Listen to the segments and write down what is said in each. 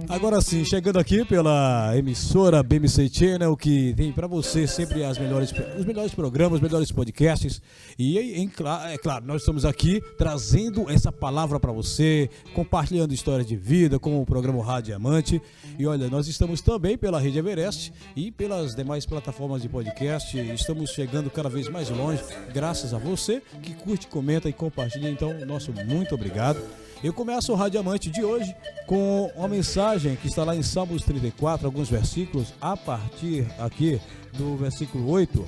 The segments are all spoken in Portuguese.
Agora sim, chegando aqui pela emissora BMC Channel, que tem para você sempre os melhores programas, os melhores podcasts. E é claro, nós estamos aqui trazendo essa palavra para você, compartilhando histórias de vida com o programa Rádio Diamante. E olha, nós estamos também pela Rede Everest e pelas demais plataformas de podcast. Estamos chegando cada vez mais longe, graças a você que curte, comenta e compartilha. Então, nosso muito obrigado. Eu começo o Rádio Diamante de hoje com uma mensagem que está lá em Salmos 34, alguns versículos, a partir aqui do versículo 8.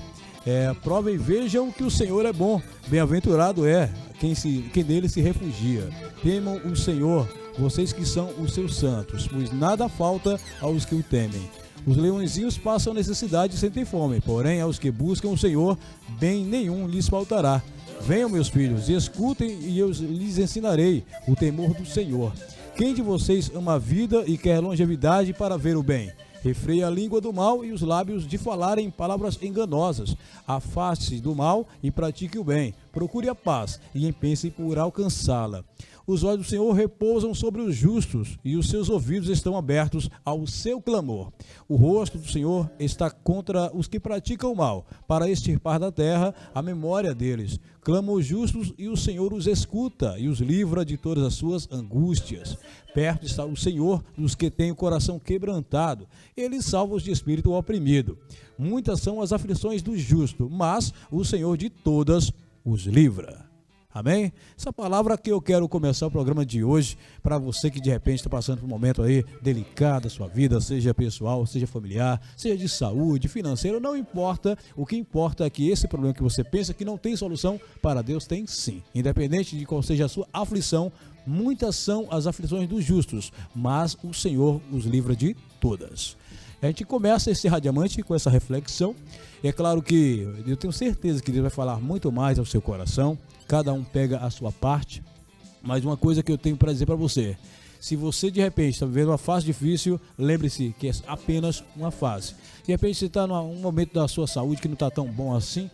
Provem e vejam que o Senhor é bom, bem-aventurado é quem dele se refugia. Temam o Senhor, vocês que são os seus santos, pois nada falta aos que o temem. Os leõezinhos passam necessidade e sentem fome, porém aos que buscam o Senhor, bem nenhum lhes faltará. Venham, meus filhos, e escutem, e eu lhes ensinarei o temor do Senhor. Quem de vocês ama a vida e quer longevidade para ver o bem? Refreie a língua do mal e os lábios de falarem palavras enganosas. Afaste-se do mal e pratique o bem. Procure a paz e empense por alcançá-la. Os olhos do Senhor repousam sobre os justos e os seus ouvidos estão abertos ao seu clamor. O rosto do Senhor está contra os que praticam o mal, para extirpar da terra a memória deles. Clamam os justos e o Senhor os escuta e os livra de todas as suas angústias. Perto está o Senhor dos que têm o coração quebrantado. Ele salva os de espírito oprimido. Muitas são as aflições do justo, mas o Senhor de todas os livra. Amém? Essa palavra que eu quero começar o programa de hoje, para você que de repente está passando por um momento aí delicado da sua vida, seja pessoal, seja familiar, seja de saúde, financeiro, não importa. O que importa é que esse problema que você pensa que não tem solução, para Deus tem sim. Independente de qual seja a sua aflição, muitas são as aflições dos justos, mas o Senhor os livra de todas. A gente começa esse Radiamante com essa reflexão. É claro que eu tenho certeza que Deus vai falar muito mais ao seu coração. Cada um pega a sua parte. Mas uma coisa que eu tenho para dizer para você: se você de repente está vivendo uma fase difícil, lembre-se que é apenas uma fase. De repente você está num momento da sua saúde que não está tão bom assim,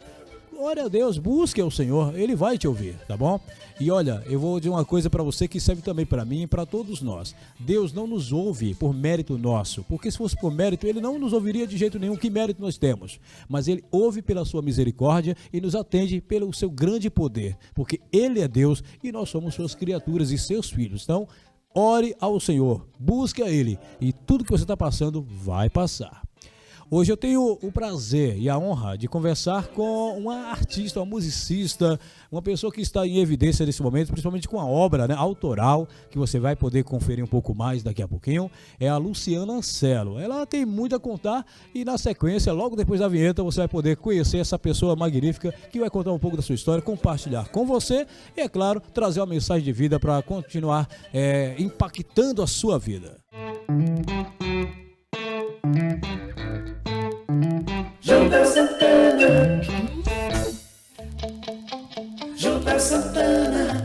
glória a Deus, busque ao Senhor, Ele vai te ouvir, tá bom? E olha, eu vou dizer uma coisa para você que serve também para mim e para todos nós. Deus não nos ouve por mérito nosso, porque se fosse por mérito, Ele não nos ouviria de jeito nenhum. Que mérito nós temos? Mas Ele ouve pela sua misericórdia e nos atende pelo seu grande poder, porque Ele é Deus e nós somos suas criaturas e seus filhos. Então, ore ao Senhor, busque a Ele e tudo que você está passando vai passar. Hoje eu tenho o prazer e a honra de conversar com uma artista, uma musicista, uma pessoa que está em evidência nesse momento, principalmente com a obra, né, autoral, que você vai poder conferir um pouco mais daqui a pouquinho. É a Luciana Ancelo. Ela tem muito a contar e na sequência, logo depois da vinheta, você vai poder conhecer essa pessoa magnífica que vai contar um pouco da sua história, compartilhar com você e, é claro, trazer uma mensagem de vida para continuar impactando a sua vida. Gilberto Santana. Gilberto Santana.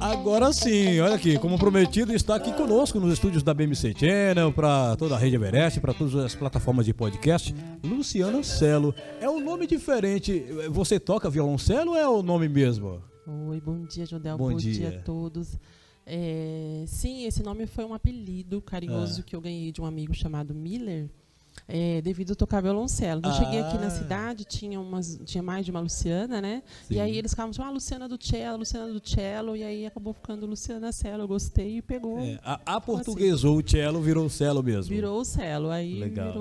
Agora sim, olha aqui, como prometido, está aqui conosco nos estúdios da BMC Channel, para toda a Rede Everest, para todas as plataformas de podcast, Luciana Ancelo. É um nome diferente. Você toca violoncelo ou é o nome mesmo? Oi, bom dia, Jodel. Bom dia a todos. Sim, esse nome foi um apelido carinhoso que eu ganhei de um amigo chamado Miller. Devido a tocar violoncelo. Eu cheguei aqui na cidade, tinha mais de uma Luciana, né? Sim. E aí eles ficavam tipo, Luciana do cello, e aí acabou ficando Luciana Cello. Eu gostei e pegou. Portuguesou o cello, virou o cello mesmo. Virou o cello, aí legal.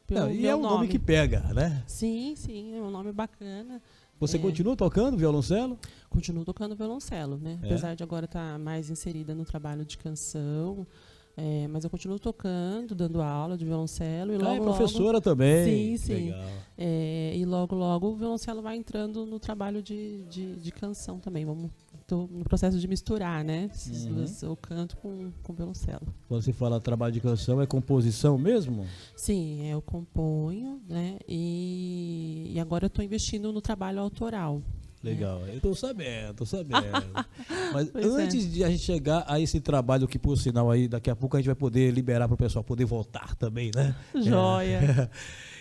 Virou e é um nome que pega, né? Sim, é um nome bacana. Você continua tocando violoncelo? Continuo tocando violoncelo, né? Apesar de agora estar mais inserida no trabalho de canção. Mas eu continuo tocando, dando aula de violoncelo. E logo, professora também. Sim. Legal. E logo o violoncelo vai entrando no trabalho de canção também. Estou no processo de misturar, né? Eu canto com violoncelo. Quando você fala trabalho de canção, é composição mesmo? Sim, eu componho, né? E agora eu estou investindo no trabalho autoral. Legal, eu tô sabendo. Mas antes de a gente chegar a esse trabalho que, por sinal, aí daqui a pouco a gente vai poder liberar para o pessoal poder voltar também, né? Joia!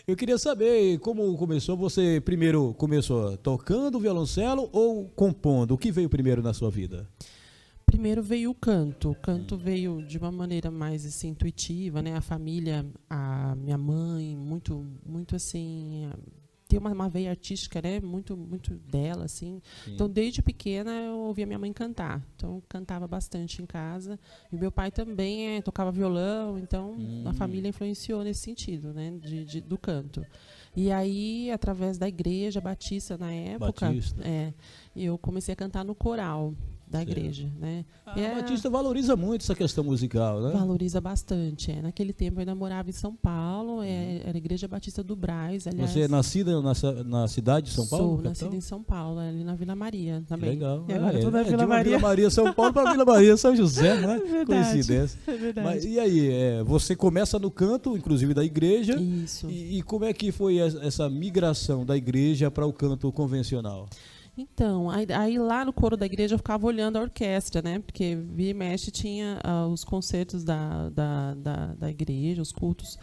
Eu queria saber como começou. Você primeiro começou tocando violoncelo ou compondo? O que veio primeiro na sua vida? Primeiro veio o canto. O canto veio de uma maneira mais assim, intuitiva, né? A família, a minha mãe, muito, muito assim, tem uma veia artística, né? Muito, muito dela, assim. Sim. Então, desde pequena, eu ouvia minha mãe cantar. Então, eu cantava bastante em casa. E meu pai também tocava violão. Então, a família influenciou nesse sentido, né? Do canto. E aí, através da igreja batista na época, Batista. eu comecei a cantar no coral da Certo. igreja, né? A Batista valoriza muito essa questão musical, né? Valoriza bastante. Naquele tempo eu ainda morava em São Paulo, era a Igreja Batista do Brás. Aliás, Você é nascida na cidade de São Paulo? Sou capital? nascida em São Paulo, ali na Vila Maria também. Legal. E agora tudo é de Vila uma Maria. Vila Maria, São Paulo, para Vila Maria, São José, né? Verdade. Coincidência. É verdade. Mas e aí, você começa no canto, inclusive da igreja, Isso. e como é que foi essa migração da igreja para o canto convencional? Então, aí lá no coro da igreja eu ficava olhando a orquestra, né? Porque vira e mexe tinha os concertos da igreja, os cultos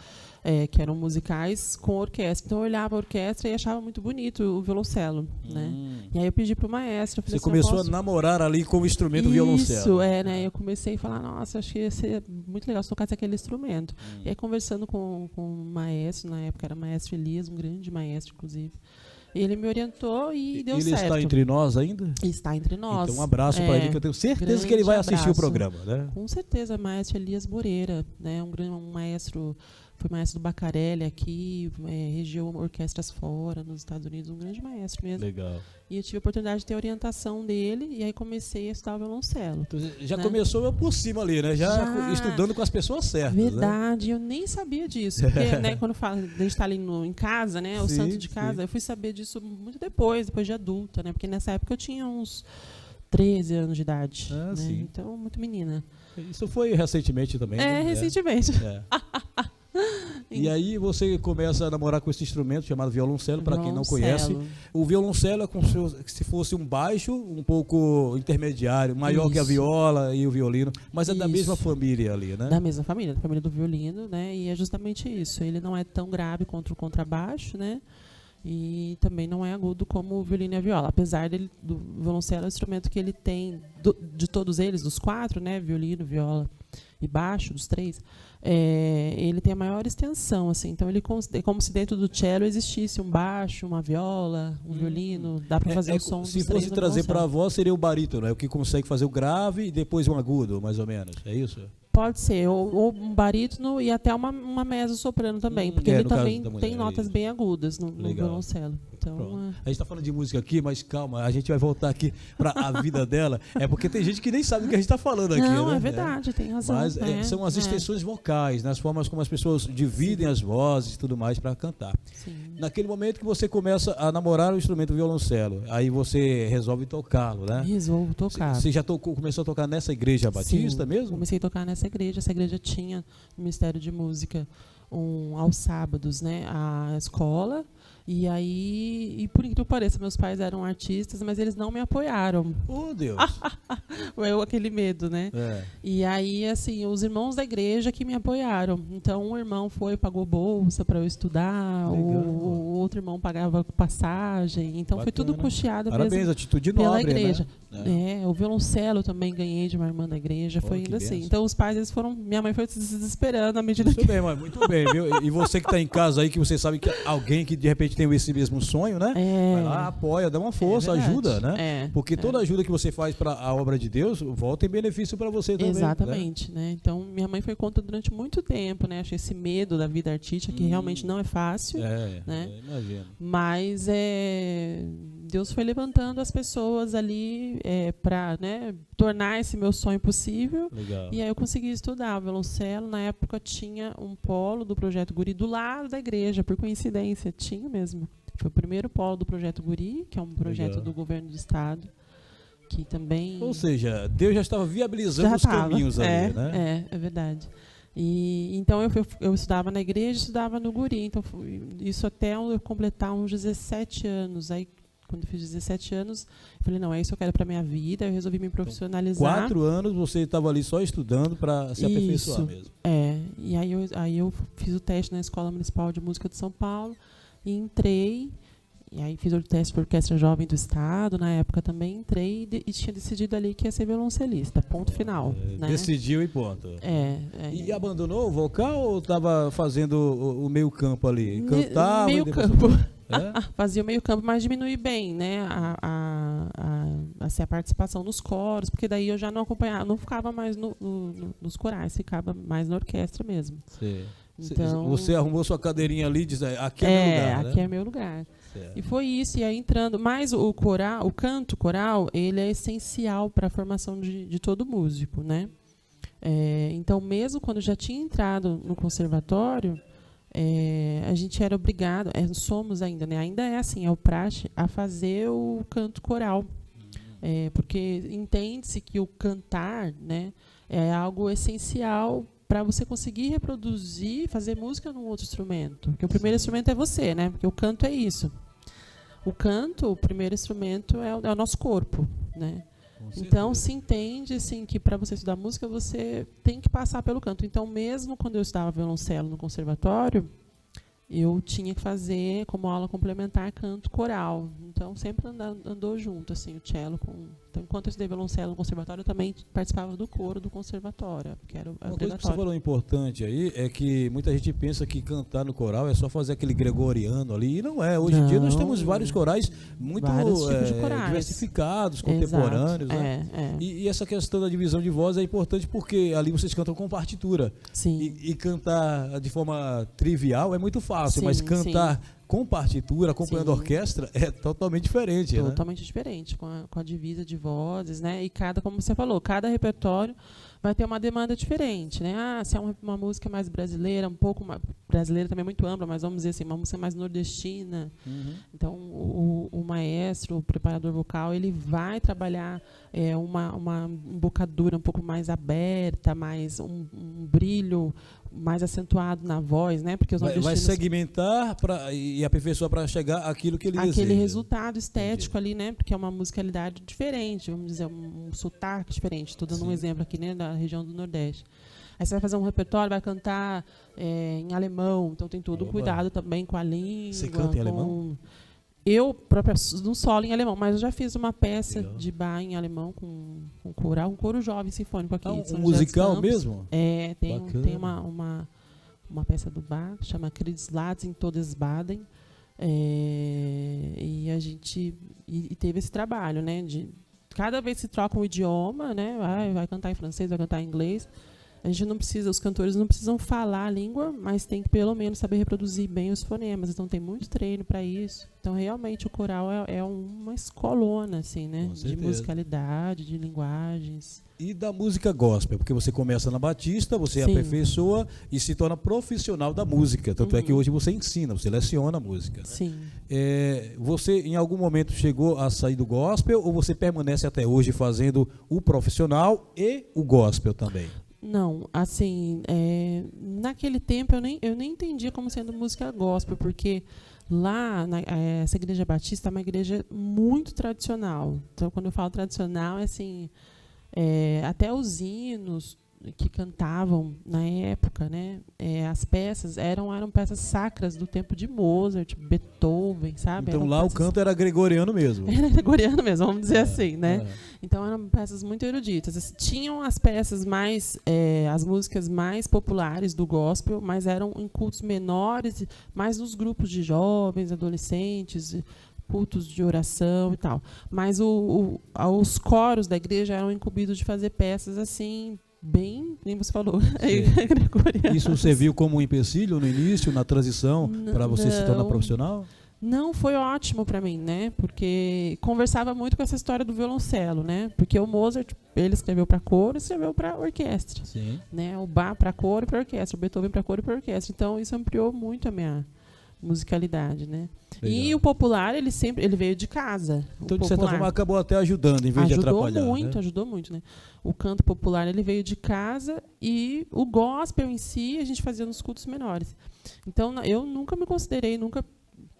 que eram musicais com orquestra. Então eu olhava a orquestra e achava muito bonito o violoncelo, né? E aí eu pedi pro maestro. Você Falei, começou a namorar ali com o instrumento violoncelo. Isso, né? Eu comecei a falar, nossa, acho que ia ser muito legal se tocasse aquele instrumento. E aí conversando com o maestro, na época era o maestro Elias, um grande maestro, inclusive. Ele me orientou e deu certo. Ele está entre nós ainda? Está entre nós. Então um abraço para ele, que eu tenho certeza que ele vai assistir o programa, né? Com certeza, maestro Elias Moreira, né? Um maestro, foi maestro do Bacarelli aqui, regiu orquestras fora, nos Estados Unidos, um grande maestro mesmo. Legal. E eu tive a oportunidade de ter a orientação dele, e aí comecei a estudar o violoncelo. Então, já né? começou por cima ali, né? Já estudando com as pessoas certas. Verdade, eu nem sabia disso. Porque, né, quando fala, a gente está ali em casa, né? O Sim, santo de casa, sim. eu fui saber disso muito depois de adulta, né? Porque nessa época eu tinha uns 13 anos de idade. Ah, né? sim. Então, muito menina. Isso foi recentemente também, né? Recentemente. É. E aí você começa a namorar com esse instrumento chamado violoncelo, para quem não conhece. Violoncelo. O violoncelo é como se fosse um baixo um pouco intermediário, maior que a Isso. viola e o violino, mas é da Isso. mesma família ali, né? Da mesma família, da família do violino, né? E é justamente isso. Ele não é tão grave contra o contrabaixo, né? E também não é agudo como o violino e a viola. Apesar do violoncelo é o instrumento que ele tem, de todos eles, dos quatro, né? Violino, viola e baixo, dos três, ele tem a maior extensão, assim. Então ele é como se dentro do cello existisse um baixo, uma viola, um violino. Dá para fazer o som dos Se três fosse no trazer para a violoncelo. voz, seria o barítono, é o que consegue fazer o grave e depois um agudo, mais ou menos. É isso? Pode ser, ou um barítono e até uma mezzo-soprano também, porque ele no caso também da mulher, tem é notas isso. bem agudas no Legal. violoncelo. Então, Pronto. A gente está falando de música aqui, mas calma, a gente vai voltar aqui para a vida dela. É porque tem gente que nem sabe do que a gente está falando aqui. não, né? é verdade, tem razão. Mas são as extensões vocais, né? As formas como as pessoas dividem as vozes e tudo mais para cantar. Sim. Naquele momento que você começa a namorar o instrumento violoncelo, aí você resolve tocá-lo, né? Resolvo tocar. Você já começou a tocar nessa igreja batista Sim, mesmo? comecei a tocar nessa igreja. Essa igreja tinha no Ministério de Música aos sábados, né, a escola. E aí, por incrível que pareça, meus pais eram artistas, mas eles não me apoiaram. Oh, Deus! Aquele medo, né? É. E aí, assim, os irmãos da igreja que me apoiaram. Então, um irmão pagou bolsa para eu estudar, o outro irmão pagava passagem. Então, foi tudo Bacana. custeado Parabéns, mesmo atitude pela nobre, igreja. né? O violoncelo também ganhei de uma irmã da igreja. Oh, Foi que indo assim. benção. Então, os pais, eles foram... Minha mãe foi se desesperando à medida Muito que... bem, mãe, muito bem, viu? E você que está em casa aí, que você sabe que alguém que de repente tem esse mesmo sonho, né? Vai lá, apoia, dá uma força, verdade. ajuda, né? Porque toda ajuda que você faz para a obra de Deus volta em benefício para você também. Exatamente, né? Então, minha mãe foi contra durante muito tempo, né? Achei esse medo da vida artística, que realmente não é fácil. Né? Imagino. Mas Deus foi levantando as pessoas ali para, né, tornar esse meu sonho possível. Legal. E aí eu consegui estudar o violoncelo. Na época tinha um polo do Projeto Guri do lado da igreja, por coincidência, tinha mesmo. Foi o primeiro polo do Projeto Guri, que é um projeto Legal. do governo do estado, que também... Ou seja, Deus já estava viabilizando os caminhos ali, né? É verdade. E então eu estudava na igreja, estudava no Guri. Então isso até eu completar uns 17 anos. Aí quando eu fiz 17 anos, eu falei, não, é isso que eu quero para minha vida. Eu resolvi me profissionalizar. 4 anos você estava ali só estudando para se aperfeiçoar mesmo. E aí eu fiz o teste na Escola Municipal de Música de São Paulo e entrei. E aí fiz o teste para a Orquestra Jovem do Estado, na época também entrei e tinha decidido ali que ia ser violoncelista, ponto final. Né? Decidiu e ponto. E E abandonou o vocal ou estava fazendo o meio campo ali? Cantava? meio e depois... campo. É? Fazia o meio campo, mas diminui bem, né? A participação nos coros, porque daí eu já não acompanhava, não ficava mais nos corais, ficava mais na orquestra mesmo. Sim. Então, você arrumou sua cadeirinha ali e disse, aqui é meu lugar, aqui né? é meu lugar. Certo. E foi isso, e aí entrando, mas o coral, o canto coral, ele é essencial para a formação de todo músico, né? Então, mesmo quando eu já tinha entrado no conservatório, a gente era obrigado, somos ainda, né? Ainda é assim, é o praxe, a fazer o canto coral. Porque entende-se que o cantar, né, é algo essencial para você conseguir reproduzir, fazer música num outro instrumento. Porque o primeiro instrumento é você, né? Porque o canto é isso. O canto, o primeiro instrumento é o nosso corpo, né? Então, se entende assim, que para você estudar música, você tem que passar pelo canto. Então, mesmo quando eu estudava violoncelo no conservatório, eu tinha que fazer como aula complementar canto coral. Então, sempre andou junto, assim, o cello. Então, enquanto eu estudei violoncelo no conservatório, eu também participava do coro do conservatório, que era Uma coisa que você falou importante aí é que muita gente pensa que cantar no coral é só fazer aquele gregoriano ali, e não é. Hoje em dia nós temos vários corais muito tipos de corais. diversificados, contemporâneos. Né? E essa questão da divisão de voz é importante porque ali vocês cantam com partitura. Sim. E cantar de forma trivial é muito fácil, mas cantar com partitura, acompanhando a orquestra, é totalmente diferente. Totalmente diferente, com a divisa de vozes, né? E como você falou, cada repertório vai ter uma demanda diferente, né? Se é uma música mais brasileira, um pouco mais brasileira também é muito ampla, mas vamos dizer assim, uma música mais nordestina. Então, o maestro, o preparador vocal, ele vai trabalhar uma embocadura um pouco mais aberta, mais um brilho mais acentuado na voz, né? Porque os vai segmentar e aperfeiçoar para chegar àquilo que ele deseja. Aquele resultado estético ali, né? Porque é uma musicalidade diferente, vamos dizer, um sotaque diferente. Estou dando um exemplo aqui, né? Da região do Nordeste. Aí você vai fazer um repertório, vai cantar em alemão, então tem todo um cuidado também com a língua. Você canta em alemão? Eu própria não solo em alemão, mas eu já fiz uma peça de bar em alemão com coral, um coro jovem sinfônico aqui. Um musical mesmo? Tem uma peça do Bach, chama Kriegslads in Todesbaden. E a gente teve esse trabalho, né? Cada vez se troca um idioma, né? Vai cantar em francês, vai cantar em inglês. A gente não precisa, os cantores não precisam falar a língua, mas tem que pelo menos saber reproduzir bem os fonemas. Então tem muito treino para isso. Então realmente o coral é uma escolona, assim, né? De musicalidade, de linguagens. E da música gospel, porque você começa na Batista, você aperfeiçoa e se torna profissional da música. Tanto é que hoje você ensina, você leciona a música. Né? Sim. Você em algum momento chegou a sair do gospel ou você permanece até hoje fazendo o profissional e o gospel também? Não, assim, naquele tempo eu nem entendia como sendo música gospel, porque lá, essa igreja batista é uma igreja muito tradicional. Então, quando eu falo tradicional, é assim, até os hinos que cantavam na época, né? As peças eram peças sacras do tempo de Mozart, Beethoven, sabe? Então lá o canto era gregoriano mesmo. Era gregoriano mesmo, vamos dizer assim, né? Então eram peças muito eruditas. Tinham as peças mais, as músicas mais populares do gospel, mas eram em cultos menores, mais nos grupos de jovens, adolescentes, cultos de oração e tal. Mas os coros da igreja eram incumbidos de fazer peças assim, bem, nem você falou, Isso serviu como um empecilho no início, na transição, para você se tornar profissional? Não, foi ótimo para mim, né? Porque conversava muito com essa história do violoncelo, né? Porque o Mozart, ele escreveu para coro, escreveu para orquestra. Sim. Né? O Bach para coro e para orquestra, o Beethoven para coro e para orquestra. Então isso ampliou muito a minha musicalidade, né? Legal. E o popular, ele veio de casa. Então, de certa forma, acabou até ajudando, em vez de atrapalhar. Ajudou muito, né? O canto popular, ele veio de casa e o gospel em si, a gente fazia nos cultos menores. Então, eu nunca me considerei,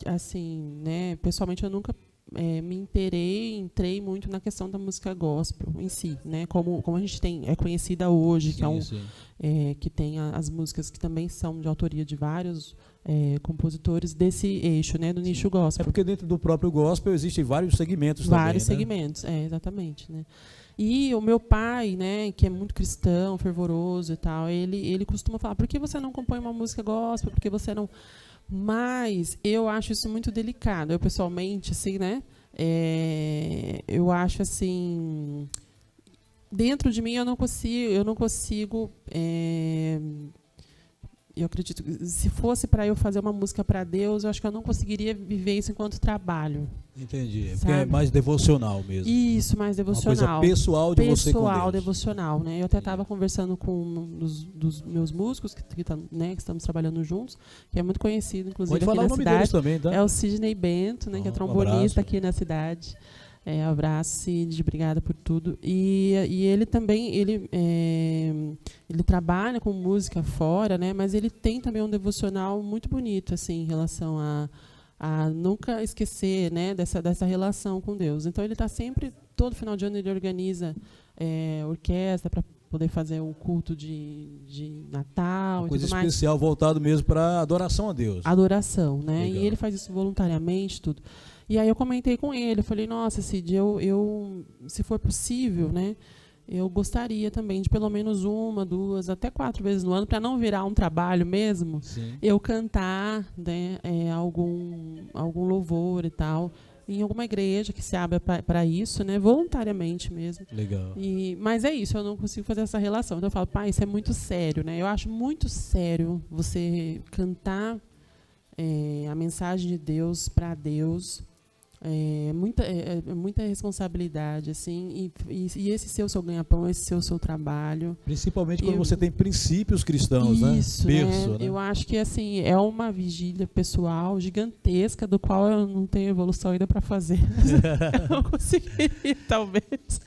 assim, né? Pessoalmente, eu nunca entrei muito na questão da música gospel em si, né? Como a gente é conhecida hoje, que tem as músicas que também são de autoria de vários compositores desse eixo, né? Do nicho gospel. É porque dentro do próprio gospel existem vários segmentos também, vários né? segmentos, exatamente, né? E o meu pai, né, que é muito cristão, fervoroso e tal, ele costuma falar: por que você não compõe uma música gospel? Por que você não... Mas eu acho isso muito delicado. Eu, pessoalmente, assim, né, eu acho, assim, dentro de mim eu não consigo eu acredito que se fosse para eu fazer uma música para Deus, eu acho que eu não conseguiria viver isso enquanto trabalho. Entendi. Sabe? Porque é mais devocional mesmo. Isso, mais devocional. Uma coisa pessoal de você com Deus. Pessoal, devocional, né? Eu até estava conversando com um dos meus músicos que estamos trabalhando juntos, que é muito conhecido, inclusive, Pode falar aqui o na nome deles cidade. também, tá? É o Sidney Bento, né? Que é trombonista aqui na cidade. Abraço, Cid, obrigada por tudo. E ele também, ele trabalha com música fora, né? Mas ele tem também um devocional muito bonito, assim, em relação a nunca esquecer, né? Dessa relação com Deus. Então ele está sempre, todo final de ano ele organiza orquestra para poder fazer um culto de Natal. Uma e coisa tudo mais. especial voltado mesmo para adoração a Deus. Adoração, né? Legal. E ele faz isso voluntariamente, tudo. E aí eu comentei com ele, eu falei: nossa, Cid, eu se for possível, né, eu gostaria também de pelo menos 1, 2, até 4 vezes no ano, para não virar um trabalho mesmo, Sim. eu cantar, né, algum louvor e tal, em alguma igreja que se abra para isso, né, voluntariamente mesmo. Legal. Mas é isso, eu não consigo fazer essa relação. Então eu falo: pai, isso é muito sério, né? Eu acho muito sério você cantar a mensagem de Deus para Deus. Muita responsabilidade, assim, e esse ser o seu ganha-pão, esse ser o seu trabalho. Principalmente quando você tem princípios cristãos, isso, né? Berço, né? Eu acho que, assim, é uma vigília pessoal gigantesca, do qual eu não tenho evolução ainda para fazer. Eu não conseguiria, talvez.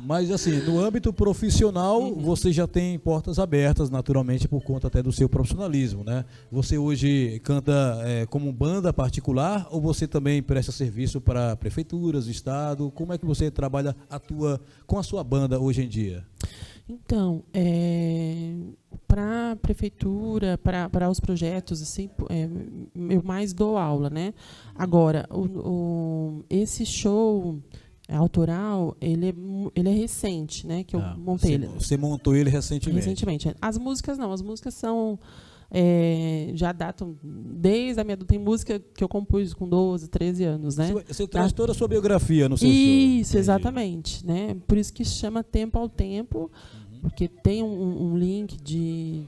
Mas, assim, no âmbito profissional, você já tem portas abertas, naturalmente, por conta até do seu profissionalismo, né? Você hoje canta como banda particular, ou você também presta serviço para prefeituras, estado? Como é que você atua com a sua banda hoje em dia? Então, para a prefeitura, para os projetos, assim, eu mais dou aula, né? Agora, esse show autoral, ele é recente, né? Que eu montei ele. Você montou ele recentemente? Recentemente. As músicas não, as músicas são... já datam desde a minha... Tem música que eu compus com 12, 13 anos, né? Você traz toda a sua biografia no seu show. Isso, exatamente, né? Por isso que chama Tempo ao Tempo, porque tem um link de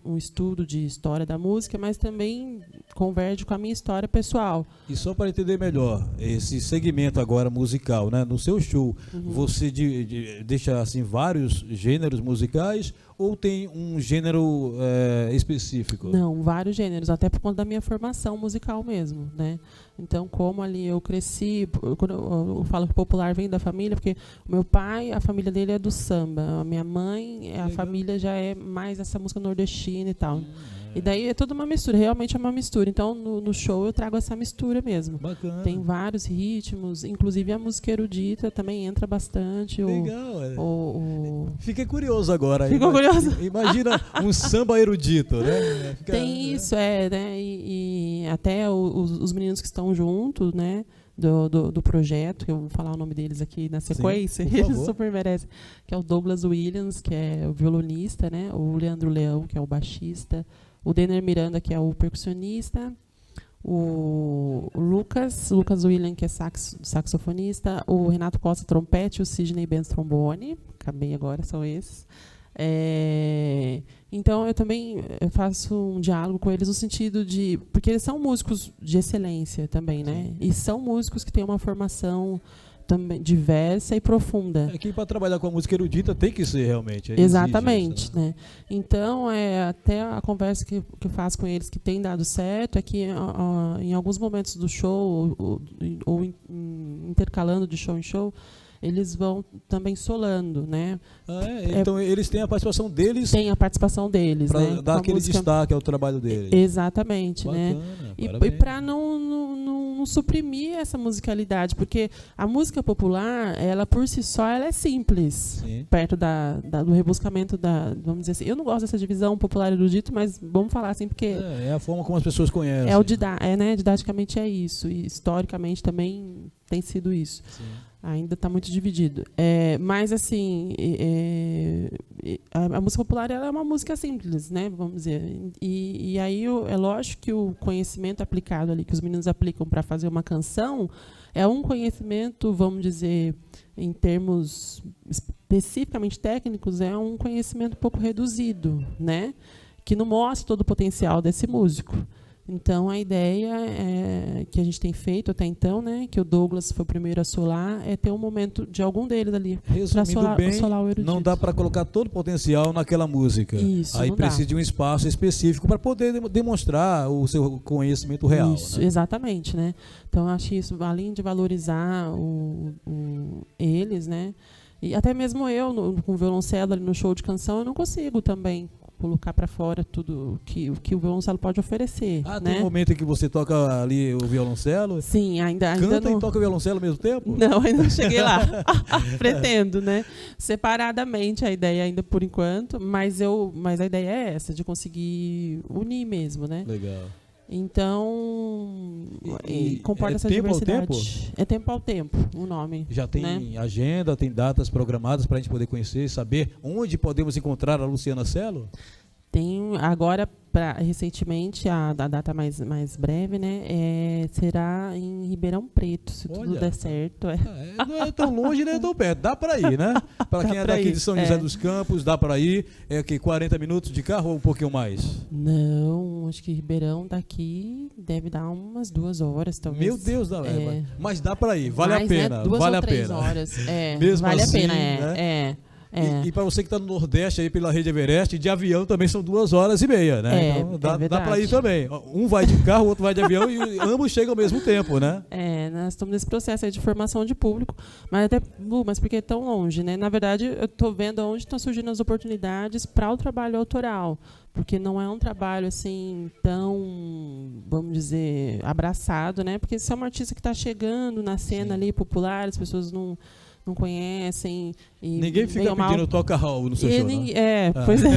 um estudo de história da música, mas também converge com a minha história pessoal. E só para entender melhor, esse segmento agora musical, né? No seu show, você deixa assim vários gêneros musicais ou tem um gênero específico? Não, vários gêneros, até por conta da minha formação musical mesmo, né? Então, como ali eu cresci, quando eu falo que popular vem da família, porque o meu pai, a família dele é do samba, a minha mãe, a família já é mais essa música nordestina e tal. E daí é toda uma mistura, realmente é uma mistura. Então, no show eu trago essa mistura mesmo. Bacana. Tem vários ritmos, inclusive a música erudita também entra bastante. Legal. Fiquei curioso agora. Ficou curioso? Imagina um samba erudito, né? Tem isso, né? E até os meninos que estão juntos, né? Do projeto, que eu vou falar o nome deles aqui na sequência, sim, eles super merecem, que é o Douglas Williams, que é o violonista, né? O Leandro Leão, que é o baixista, o Denner Miranda, que é o percussionista, o Lucas Williams, que é saxofonista, o Renato Costa, trompete, o Sidney Bento, trombone, acabei agora, são esses. Então eu também faço um diálogo com eles no sentido de... Porque eles são músicos de excelência também, né? E são músicos que têm uma formação também diversa e profunda. Que para trabalhar com a música erudita tem que ser realmente. Exatamente, isso, né? Então, até a conversa que eu faço com eles que tem dado certo é que em alguns momentos do show, ou intercalando de show em show, eles vão também solando, né? Então eles têm a participação deles. Tem a participação deles, para né? dar aquele destaque ao trabalho deles. Exatamente, bacana, né? E para não não suprimir essa musicalidade, porque a música popular, ela por si só, ela é simples, Sim. perto do rebuscamento vamos dizer assim, eu não gosto dessa divisão popular e erudito, mas vamos falar assim, porque É a forma como as pessoas conhecem. né, didaticamente é isso, e historicamente também tem sido isso. Sim. Ainda está muito dividido. Mas, assim, a música popular ela é uma música simples, né? Vamos dizer. E aí é lógico que o conhecimento aplicado ali, que os meninos aplicam para fazer uma canção, é um conhecimento, vamos dizer, em termos especificamente técnicos, é um conhecimento um pouco reduzido, né? Que não mostra todo o potencial desse músico. Então, a ideia que a gente tem feito até então, né, que o Douglas foi o primeiro a solar, é ter um momento de algum deles ali. Resumindo bem, solar o erudito. não dá para colocar todo o potencial naquela música. Isso, aí não precisa dá. de um espaço específico para poder demonstrar o seu conhecimento real. Isso, né? exatamente, né? Então, eu acho isso, além de valorizar eles, né? E até mesmo eu, com o violoncelo ali no show de canção, eu não consigo também colocar para fora tudo que o violoncelo pode oferecer. Ah, né? tem um momento em que você toca ali o violoncelo? Sim, ainda Canta não... e toca o violoncelo ao mesmo tempo? Não, ainda não cheguei lá. Pretendo, né? Separadamente a ideia ainda por enquanto, mas a ideia é essa, de conseguir unir mesmo, né? Legal. Então, comporta é essa tempo ao diversidade. É tempo ao tempo, o nome. Já tem né? agenda, tem datas programadas para a gente poder conhecer, saber onde podemos encontrar a Luciana Celo? Tem agora, recentemente, a data mais breve, né? Será em Ribeirão Preto, se tudo der certo. Não é tão longe nem tão perto, dá para ir, né? Para quem é pra daqui ir, de São José dos Campos, dá para ir. É que 40 minutos de carro ou um pouquinho mais? Não, acho que Ribeirão daqui deve dar umas 2 horas, talvez. Meu Deus, mas dá para ir, vale a pena. Né? 2 vale ou 3 a pena. horas. Mesmo vale assim, a pena, né? E para você que está no Nordeste, aí pela rede Everest, de avião também são 2h30, né? Então dá para ir também. Um vai de carro, o outro vai de avião e ambos chegam ao mesmo tempo, né? Nós estamos nesse processo aí de formação de público, mas mas por que é tão longe, né? Na verdade, eu estou vendo onde estão surgindo as oportunidades para o trabalho autoral, porque não é um trabalho assim tão, vamos dizer, abraçado, né? Porque se é uma artista que está chegando na cena ali popular, as pessoas não conhecem. Ninguém fica pedindo toca Raul no seu show, pois é.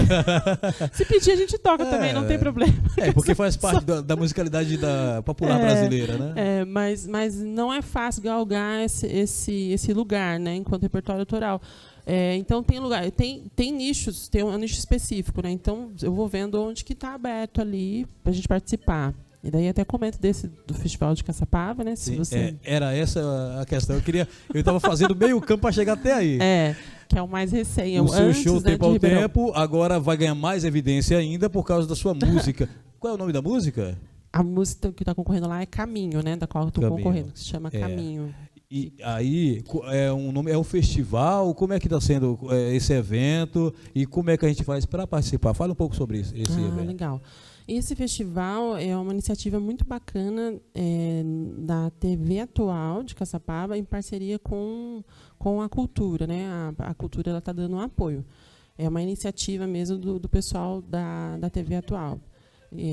Se pedir, a gente toca também, não tem problema. Porque faz parte da musicalidade popular brasileira, né? Mas não é fácil galgar esse lugar, né, enquanto repertório autoral. Então tem lugar, tem nichos, tem um nicho específico, né? Então eu vou vendo onde que está aberto ali para a gente participar. E daí até comento do Festival de Caçapava, né? Se você... Era essa a questão. Eu estava fazendo meio campo para chegar até aí. Que é o mais recente. O seu show né, Tempo ao Tempo agora vai ganhar mais evidência ainda por causa da sua música. Qual é o nome da música? A música que está concorrendo lá é Caminho, né? Da qual eu estou concorrendo, que se chama Caminho. E aí é um festival. Como é que está sendo esse evento e como é que a gente faz para participar? Fala um pouco sobre esse evento. Legal. Esse festival é uma iniciativa muito bacana da TV Atual de Caçapava, em parceria com a cultura, né? A cultura ela está dando um apoio. É uma iniciativa mesmo do pessoal da TV Atual,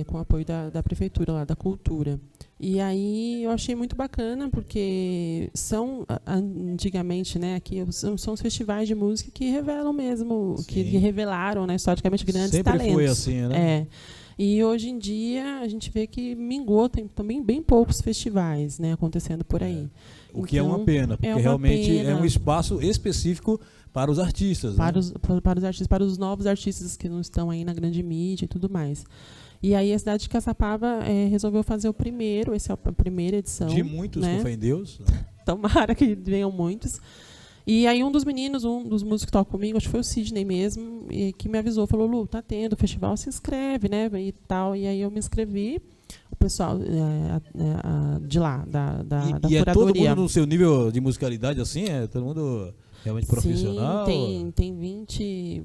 com o apoio da prefeitura lá, da cultura. E aí eu achei muito bacana, porque antigamente, né, aqui são os festivais de música que revelam mesmo, que revelaram, né, historicamente grandes talentos. Sempre foi assim, né? E hoje em dia a gente vê que mingou, tem também bem poucos festivais, né, acontecendo por aí. O que é uma pena, porque realmente é um espaço específico para os artistas. Para os artistas, para os novos artistas que não estão aí na grande mídia e tudo mais. E aí a cidade de Caçapava resolveu fazer essa é a primeira edição. De muitos, né? com fé em Deus. Tomara que venham muitos. E aí um dos músicos que toca comigo, acho que foi o Sidney mesmo, que me avisou, falou, Lu, tá tendo o festival, se inscreve, né? E tal. E aí eu me inscrevi, o pessoal de lá, da e curadoria. É todo mundo no seu nível de musicalidade assim? É todo mundo realmente profissional? Sim, tem 20,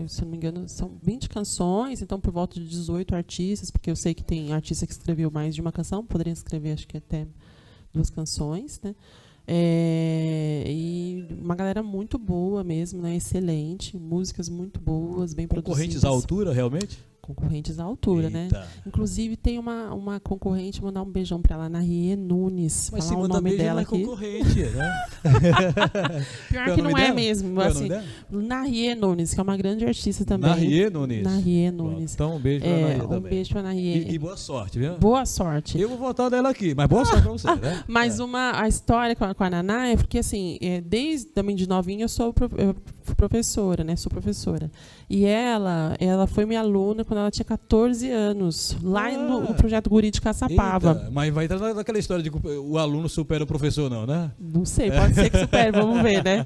se não me engano, são 20 canções, então por volta de 18 artistas, porque eu sei que tem artista que escreveu mais de uma canção, poderia escrever acho que até 2 canções, né? E uma galera muito boa mesmo, né? Excelente, músicas muito boas, bem produzidas. Concorrentes à altura, realmente? concorrentes à altura, né? Eita. Inclusive tem uma concorrente, mandar um beijão para ela, Narie Nunes, Mas se falar o manda nome beijo, dela não é aqui. concorrente, né? Pior Qual é que o não nome é dela? mesmo, Qual é o assim. nome dela? Narie Nunes, que é uma grande artista também. Narie Nunes. Narie Pronto, Nunes. então um beijo pra Narie Um também. beijo para Narie. E boa sorte, viu? Boa sorte. Eu vou votar dela aqui, mas boa sorte pra você, né? Mas a história com a Naná é porque, assim, desde também de novinha eu fui professora, né? Sou professora. E ela foi minha aluna quando ela tinha 14 anos, lá no projeto Guri de Caçapava. Eita, mas vai entrar naquela história de que o aluno supera o professor, não, né? Não sei, pode ser que supere, vamos ver, né?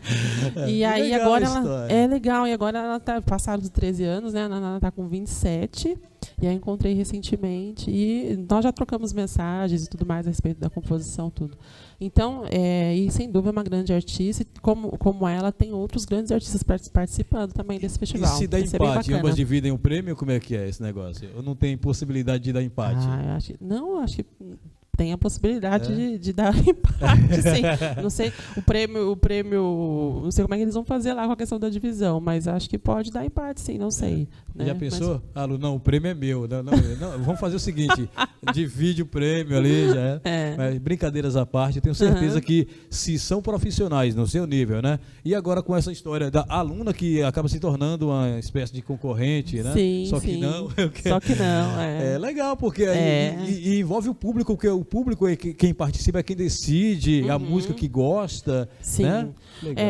E aí legal agora a ela história. é legal, e agora ela tá passados os 13 anos, né? Ela tá com 27. E aí encontrei recentemente e nós já trocamos mensagens e tudo mais a respeito da composição, tudo. Então, e sem dúvida é uma grande artista, e como ela, tem outros grandes artistas participando também desse E festival. se der Vai ser bem empate, bacana. ambas dividem o prêmio, como é que é esse negócio? Ou não tem possibilidade de dar empate? Eu acho que tem a possibilidade de dar empate, sim. Não sei, o prêmio, não sei como é que eles vão fazer lá com a questão da divisão, mas acho que pode dar empate, sim, não sei. Né? Já pensou? Alu, não, o prêmio é meu. Não, vamos fazer o seguinte, divide o prêmio ali, já é. Mas, brincadeiras à parte, eu tenho certeza que se são profissionais no seu nível, né? E agora com essa história da aluna que acaba se tornando uma espécie de concorrente, né? Sim, Só que sim. não. Só que não, É legal, porque e envolve o público, porque o público é quem participa, é quem decide a música que gosta. Sim. Né? Legal.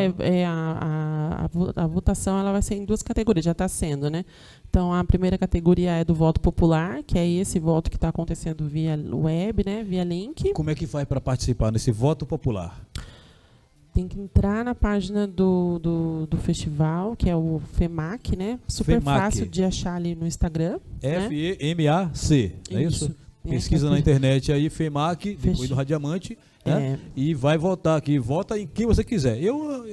A votação ela vai ser em 2 categorias, já está sendo, né? Então, a primeira categoria é do voto popular, que é esse voto que está acontecendo via web, né? Via link. Como é que faz para participar nesse voto popular? Tem que entrar na página do festival, que é o FEMAC, né? Super FEMAC. fácil de achar ali no Instagram. Né? FEMAC, não é isso? Pesquisa na internet aí, FEMAC, depois do Radiamante, né? E vai votar aqui. Vota em quem você quiser. Eu,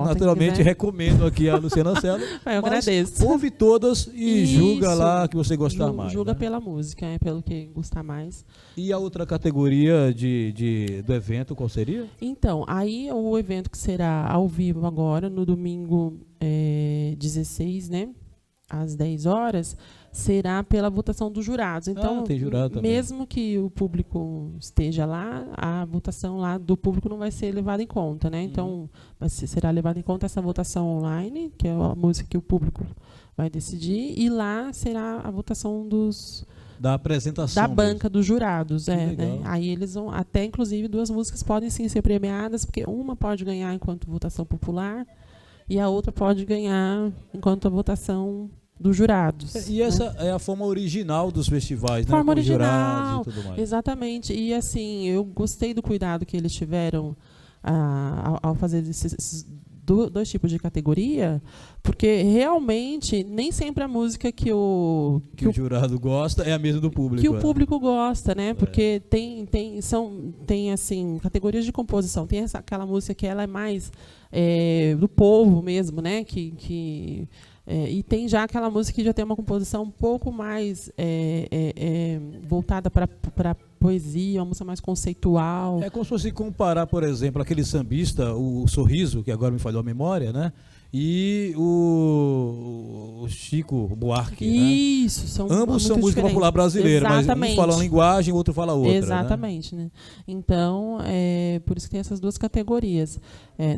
naturalmente, recomendo aqui a Luciana Celo. Eu agradeço. Ouve todas e julga lá que você gostar mais. Julga né? pela música, pelo que gostar mais. E a outra categoria do evento, qual seria? Então, aí o evento que será ao vivo agora, no domingo 16, né? Às 10 horas, será pela votação dos jurados. Então, tem jurado também. mesmo que o público esteja lá, a votação lá do público não vai ser levada em conta, né? Então, será levada em conta essa votação online, que é a música que o público vai decidir, e lá será a votação da apresentação da banca dos jurados. Legal. Né? Aí eles vão, até inclusive 2 músicas podem sim ser premiadas, porque uma pode ganhar enquanto votação popular e a outra pode ganhar enquanto a votação dos jurados. E essa é a forma original dos festivais, forma né? Com original, jurados e tudo mais. Exatamente. E assim, eu gostei do cuidado que eles tiveram ao fazer esses 2 tipos de categoria, porque realmente nem sempre a música que o jurado gosta é a mesma do público. Que o público gosta, né? Porque tem assim, categorias de composição. Tem aquela música que ela é mais do povo mesmo, né? E tem já aquela música que já tem uma composição um pouco mais voltada para poesia, uma música mais conceitual. É como se fosse comparar, por exemplo, aquele sambista, o Sorriso, que agora me falhou a memória, né? E o Chico Buarque. Isso, né? Ambos são música diferentes. popular brasileira, Exatamente. mas um fala uma linguagem, o outro fala outra. Exatamente, né? Então, por isso que tem essas 2 categorias.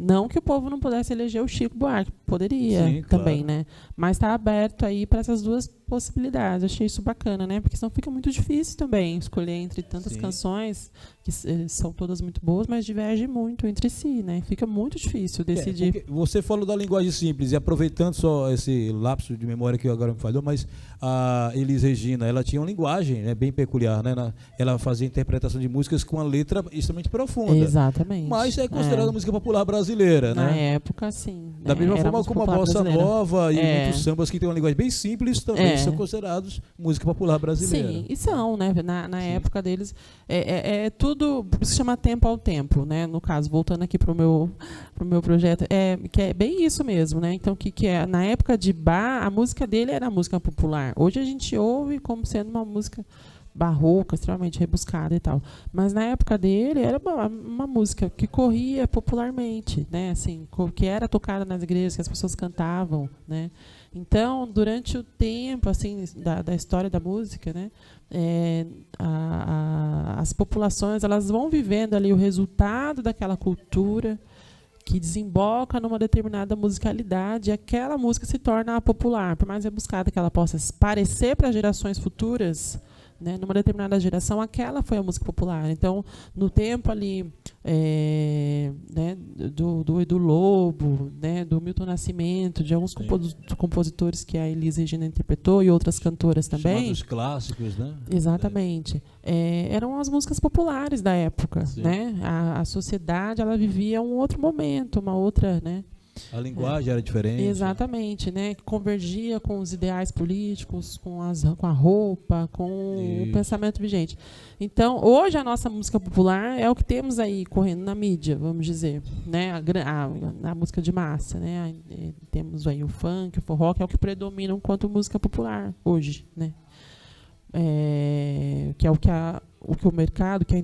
Não que o povo não pudesse eleger o Chico Buarque, poderia. Sim, também, claro. né? Mas está aberto aí para essas 2 possibilidades. Achei isso bacana, né? Porque senão fica muito difícil também escolher entre tantas canções que são todas muito boas, mas divergem muito entre si, né? Fica muito difícil decidir. Você falou da linguagem simples, e aproveitando só esse lapso de memória que agora me falhou, mas a Elis Regina, ela tinha uma linguagem, né, bem peculiar, né? Ela fazia interpretação de músicas com uma letra extremamente profunda. Exatamente. Mas é considerada música popular brasileira, Na né? época, sim. Da mesma forma como a bossa nova e muitos sambas que têm uma linguagem bem simples também são considerados música popular brasileira. Sim, e são, né? Na época deles, tudo, por isso que chama tempo ao tempo, né? No caso, voltando aqui pro meu projeto, que é bem isso mesmo, né? Então, na época de Bach, a música dele era a música popular. Hoje a gente ouve como sendo uma música barroca, extremamente rebuscada e tal. Mas na época dele era uma música que corria popularmente, né? Assim, que era tocada nas igrejas, que as pessoas cantavam, né? Então, durante o tempo assim da história da música, né? As populações elas vão vivendo ali o resultado daquela cultura que desemboca numa determinada musicalidade, e aquela música se torna popular, por mais rebuscada que ela possa parecer para gerações futuras, né, numa determinada geração, aquela foi a música popular. Então, no tempo ali né, do Edu Lobo, né, do Milton Nascimento, de alguns compositores que a Elis Regina interpretou e outras cantoras também. Os clássicos, né? Exatamente. Eram as músicas populares da época, né? A sociedade ela vivia um outro momento, uma outra, né? A linguagem era diferente. Exatamente, né? Que convergia com os ideais políticos, com a roupa, com o pensamento vigente. Então, hoje a nossa música popular é o que temos aí correndo na mídia, vamos dizer, né? A música de massa, né? Temos aí o funk, o forró, que é o que predomina enquanto música popular hoje, né? Que é o que o mercado, que a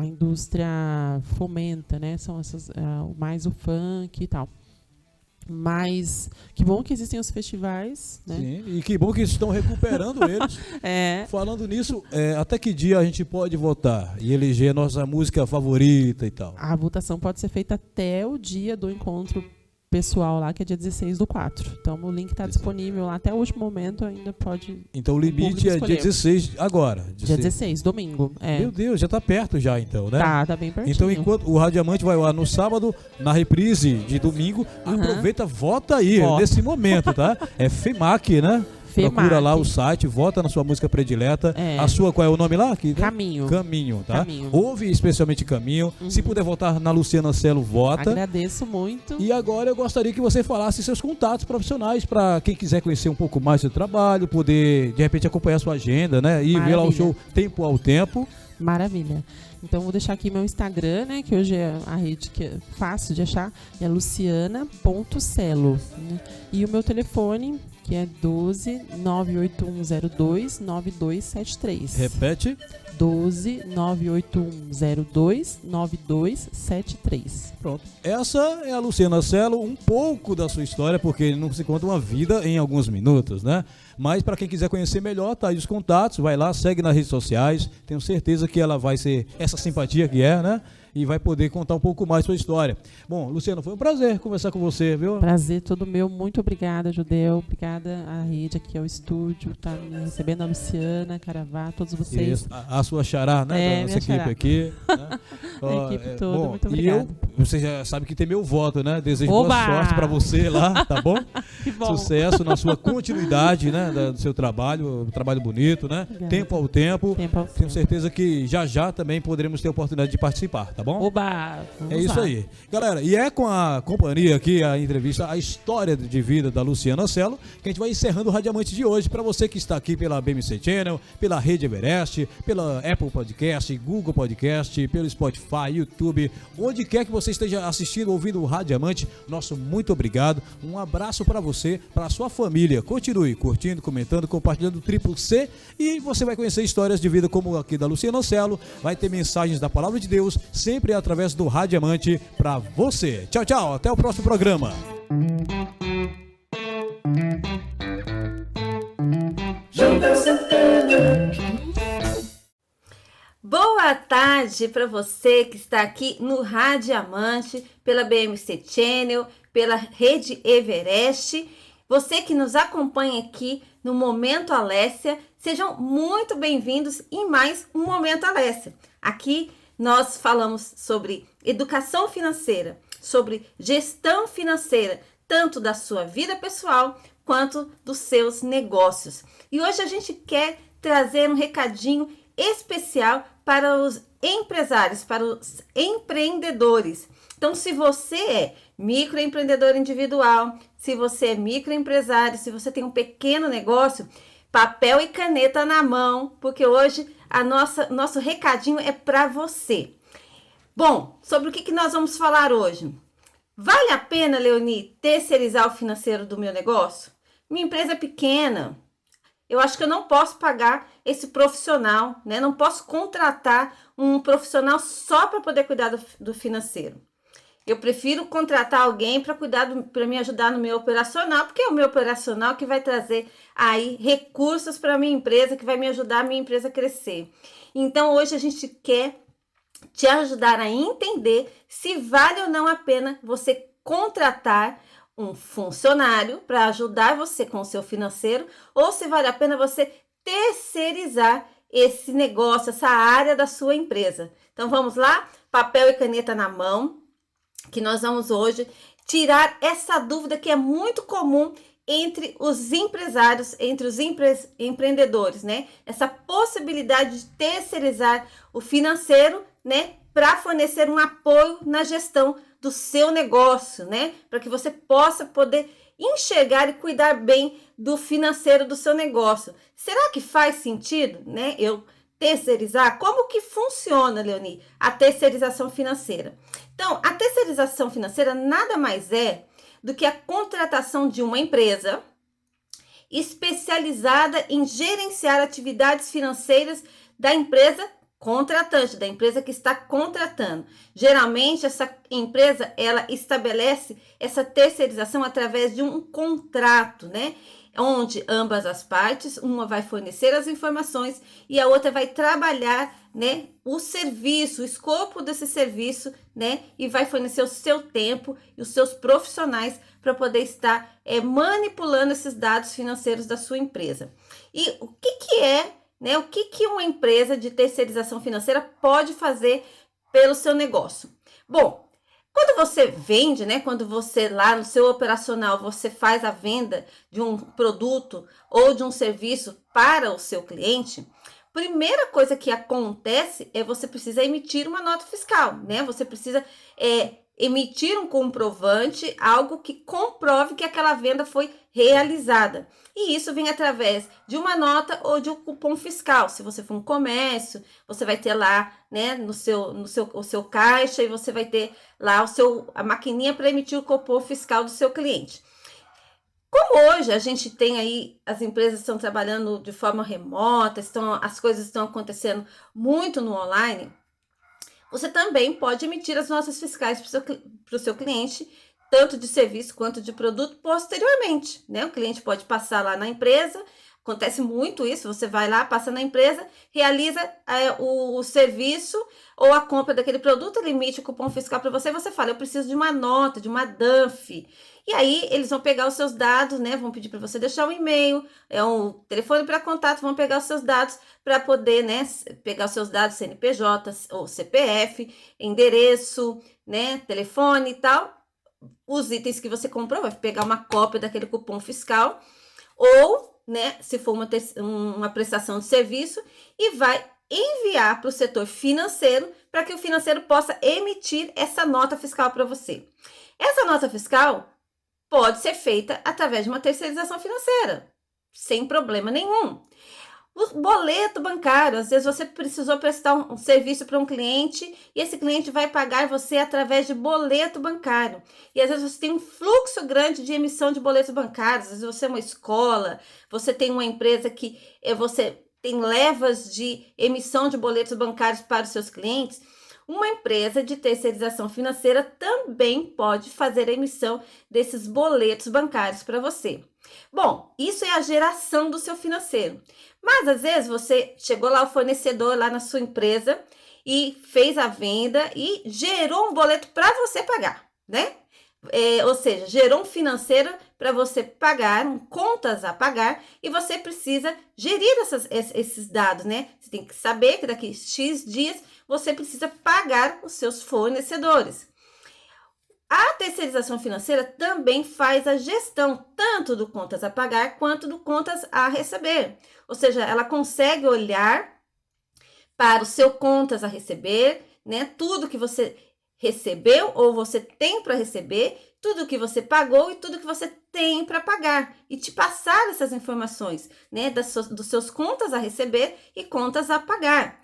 indústria fomenta, né? São essas, mais o funk e tal. Mas que bom que existem os festivais, né? Sim, e que bom que estão recuperando eles. Falando nisso, até que dia a gente pode votar e eleger a nossa música favorita e tal? A votação pode ser feita até o dia do encontro pessoal lá, que é dia 16/4. Então o link está disponível lá até o último momento, ainda pode. Então o limite é dia 16 agora. Dia 16, domingo. Meu Deus, já está perto já então, né? Tá bem pertinho. Então enquanto o Radiamante vai lá no sábado, na reprise de domingo, aproveita, vota aí, nesse momento, tá? É FEMAC, né? Procura lá o site, vota na sua música predileta. A sua, qual é o nome lá? Caminho. Caminho, tá? Caminho. Ouve especialmente Caminho. Se puder votar na Luciana Celo, vota. Agradeço muito. E agora eu gostaria que você falasse seus contatos profissionais para quem quiser conhecer um pouco mais do seu trabalho, poder de repente acompanhar a sua agenda, né? E ver lá o show Tempo ao Tempo. Maravilha. Então vou deixar aqui meu Instagram, né, que hoje é a rede que é fácil de achar, é luciana.celo, né? E o meu telefone, que é 12 98102 9273. Repete. 12 98102 9273. Pronto. Essa é a Luciana Celo, um pouco da sua história, porque não se conta uma vida em alguns minutos, né? Mas para quem quiser conhecer melhor, tá aí os contatos, vai lá, segue nas redes sociais. Tenho certeza que ela vai ser essa simpatia que é, né? E vai poder contar um pouco mais sua história. Bom, Luciana, foi um prazer conversar com você, viu? Prazer todo meu. Muito obrigada, Judeu. Obrigada à rede aqui, ao estúdio, tá me recebendo, a Luciana, Caravá, todos vocês. Isso. A sua xará, né? Da nossa equipe xará. Aqui. Né? A equipe toda, muito obrigada. E você já sabe que tem meu voto, né? Desejo boa sorte para você lá, tá bom? Que bom. Sucesso na sua continuidade, né? Do seu trabalho, um trabalho bonito, né? Obrigada. Tempo ao tempo. Tenho certeza que já também poderemos ter a oportunidade de participar, tá bom? Oba! É isso aí. Galera, e é com a companhia aqui, a entrevista, a história de vida da Luciana Celo, que a gente vai encerrando o Radiamante de hoje. Para você que está aqui pela BMC Channel, pela Rede Everest, pela Apple Podcast, Google Podcast, pelo Spotify, YouTube, onde quer que você esteja assistindo, ouvindo o Radiamante, nosso muito obrigado. Um abraço para você, para a sua família. Continue curtindo, comentando, compartilhando o Triplo C e você vai conhecer histórias de vida como aqui da Luciana Celo. Vai ter mensagens da Palavra de Deus, sempre através do Radiamante para você. Tchau, tchau. Até o próximo programa. Boa tarde para você que está aqui no Radiamante, pela BMC Channel, pela Rede Everest. Você que nos acompanha aqui no Momento Alessia, sejam muito bem-vindos em mais um Momento Alessia. Aqui nós falamos sobre educação financeira, sobre gestão financeira, tanto da sua vida pessoal quanto dos seus negócios. E hoje a gente quer trazer um recadinho especial para os empresários, para os empreendedores. Então, se você é microempreendedor individual, se você é microempresário, se você tem um pequeno negócio, papel e caneta na mão, porque hoje nosso recadinho é para você. Bom, sobre o que nós vamos falar hoje? Vale a pena, Leoni, terceirizar o financeiro do meu negócio? Minha empresa é pequena, eu acho que eu não posso pagar esse profissional, né? Não posso contratar um profissional só para poder cuidar do financeiro. Eu prefiro contratar alguém para para me ajudar no meu operacional, porque é o meu operacional que vai trazer aí recursos para a minha empresa, que vai me ajudar a minha empresa a crescer. Então, hoje a gente quer te ajudar a entender se vale ou não a pena você contratar um funcionário para ajudar você com o seu financeiro, ou se vale a pena você terceirizar esse negócio, essa área da sua empresa. Então, vamos lá? Papel e caneta na mão, que nós vamos hoje tirar essa dúvida que é muito comum entre os empresários, entre os empreendedores, né? Essa possibilidade de terceirizar o financeiro, né? Para fornecer um apoio na gestão do seu negócio, né? Para que você possa poder enxergar e cuidar bem do financeiro do seu negócio. Será que faz sentido, né? Eu terceirizar? Como que funciona, Leoni, a terceirização financeira? Então, a terceirização financeira nada mais é do que a contratação de uma empresa especializada em gerenciar atividades financeiras da empresa contratante, da empresa que está contratando. Geralmente, essa empresa, ela estabelece essa terceirização através de um contrato, né? Onde ambas as partes, uma vai fornecer as informações e a outra vai trabalhar, né, o serviço, o escopo desse serviço, né, e vai fornecer o seu tempo e os seus profissionais para poder estar manipulando esses dados financeiros da sua empresa. E o que é, né, o que uma empresa de terceirização financeira pode fazer pelo seu negócio? Bom, quando você vende, né, quando você lá no seu operacional, você faz a venda de um produto ou de um serviço para o seu cliente, primeira coisa que acontece é você precisa emitir uma nota fiscal, né? Você precisa emitir um comprovante, algo que comprove que aquela venda foi realizada. E isso vem através de uma nota ou de um cupom fiscal. Se você for um comércio, você vai ter lá, né, o seu caixa, e você vai ter lá a maquininha para emitir o cupom fiscal do seu cliente. Como hoje a gente tem aí, as empresas estão trabalhando de forma remota, as coisas estão acontecendo muito no online, você também pode emitir as notas fiscais para o seu cliente, tanto de serviço quanto de produto, posteriormente, né? O cliente pode passar lá na empresa, acontece muito isso, você vai lá, passa na empresa, realiza o serviço ou a compra daquele produto, ele emite o cupom fiscal para você, e você fala, eu preciso de uma nota, de uma DANF. E aí, eles vão pegar os seus dados, né? Vão pedir para você deixar um e-mail, um telefone para contato, vão pegar os seus dados para poder, né? Pegar os seus dados CNPJ ou CPF, endereço, né? Telefone e tal. Os itens que você comprou, vai pegar uma cópia daquele cupom fiscal, ou, né? Se for uma prestação de serviço, e vai enviar para o setor financeiro para que o financeiro possa emitir essa nota fiscal para você. Essa nota fiscal pode ser feita através de uma terceirização financeira, sem problema nenhum. O boleto bancário, às vezes você precisou prestar um serviço para um cliente e esse cliente vai pagar você através de boleto bancário. E às vezes você tem um fluxo grande de emissão de boletos bancários, às vezes você é uma escola, você tem uma empresa que você tem levas de emissão de boletos bancários para os seus clientes. Uma empresa de terceirização financeira também pode fazer a emissão desses boletos bancários para você. Bom, isso é a geração do seu financeiro. Mas às vezes você chegou lá, o fornecedor lá na sua empresa e fez a venda e gerou um boleto para você pagar, né? Ou seja, gerou um financeiro para você pagar, contas a pagar, e você precisa gerir esses dados, né? Você tem que saber que daqui X dias você precisa pagar os seus fornecedores. A terceirização financeira também faz a gestão tanto do contas a pagar quanto do contas a receber. Ou seja, ela consegue olhar para o seu contas a receber, né? Tudo que você recebeu ou você tem para receber, tudo que você pagou e tudo que você tem para pagar, e te passar essas informações, né, dos seus contas a receber e contas a pagar.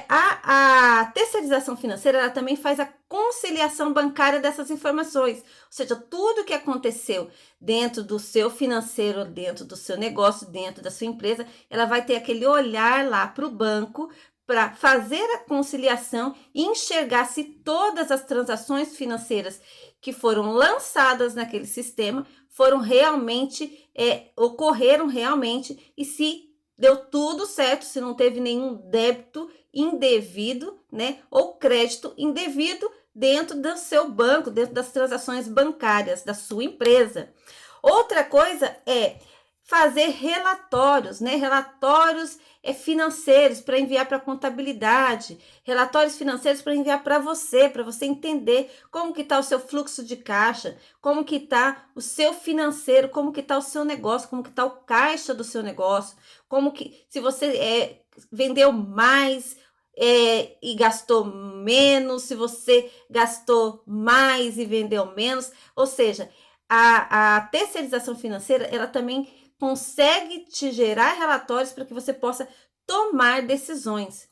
A terceirização financeira, ela também faz a conciliação bancária dessas informações. Ou seja, tudo que aconteceu dentro do seu financeiro, dentro do seu negócio, dentro da sua empresa, ela vai ter aquele olhar lá para o banco para fazer a conciliação e enxergar se todas as transações financeiras que foram lançadas naquele sistema foram realmente, ocorreram realmente, e se deu tudo certo, se não teve nenhum débito indevido, né, ou crédito indevido dentro do seu banco, dentro das transações bancárias da sua empresa. Outra coisa é fazer relatórios, né, relatórios financeiros para enviar para a contabilidade, relatórios financeiros para enviar para você entender como que está o seu fluxo de caixa, como que está o seu financeiro, como que está o seu negócio, como que está o caixa do seu negócio, como que, se você vendeu mais e gastou menos, se você gastou mais e vendeu menos. Ou seja, a terceirização financeira, ela também consegue te gerar relatórios para que você possa tomar decisões.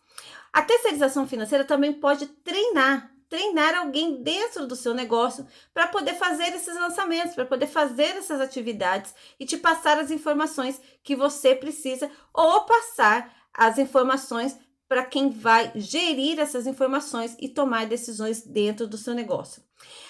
A terceirização financeira também pode treinar alguém dentro do seu negócio para poder fazer esses lançamentos, para poder fazer essas atividades e te passar as informações que você precisa, ou passar as informações para quem vai gerir essas informações e tomar decisões dentro do seu negócio.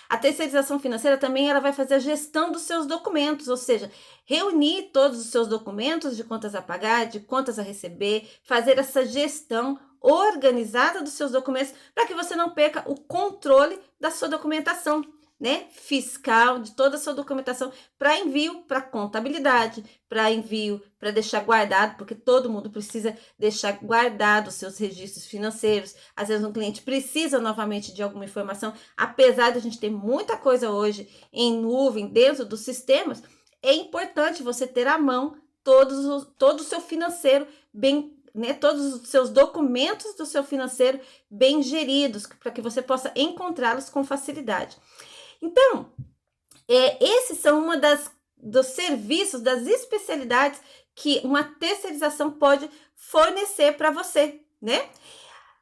A terceirização financeira também, ela vai fazer a gestão dos seus documentos, ou seja, reunir todos os seus documentos de contas a pagar, de contas a receber, fazer essa gestão organizada dos seus documentos para que você não perca o controle da sua documentação, né, fiscal, de toda a sua documentação, para envio para contabilidade, para envio para deixar guardado, porque todo mundo precisa deixar guardado os seus registros financeiros. Às vezes um cliente precisa novamente de alguma informação, apesar de a gente ter muita coisa hoje em nuvem dentro dos sistemas, é importante você ter à mão todo o seu financeiro bem, né, todos os seus documentos do seu financeiro bem geridos, para que você possa encontrá-los com facilidade. Então, esses são uma dos serviços, das especialidades que uma terceirização pode fornecer para você, né?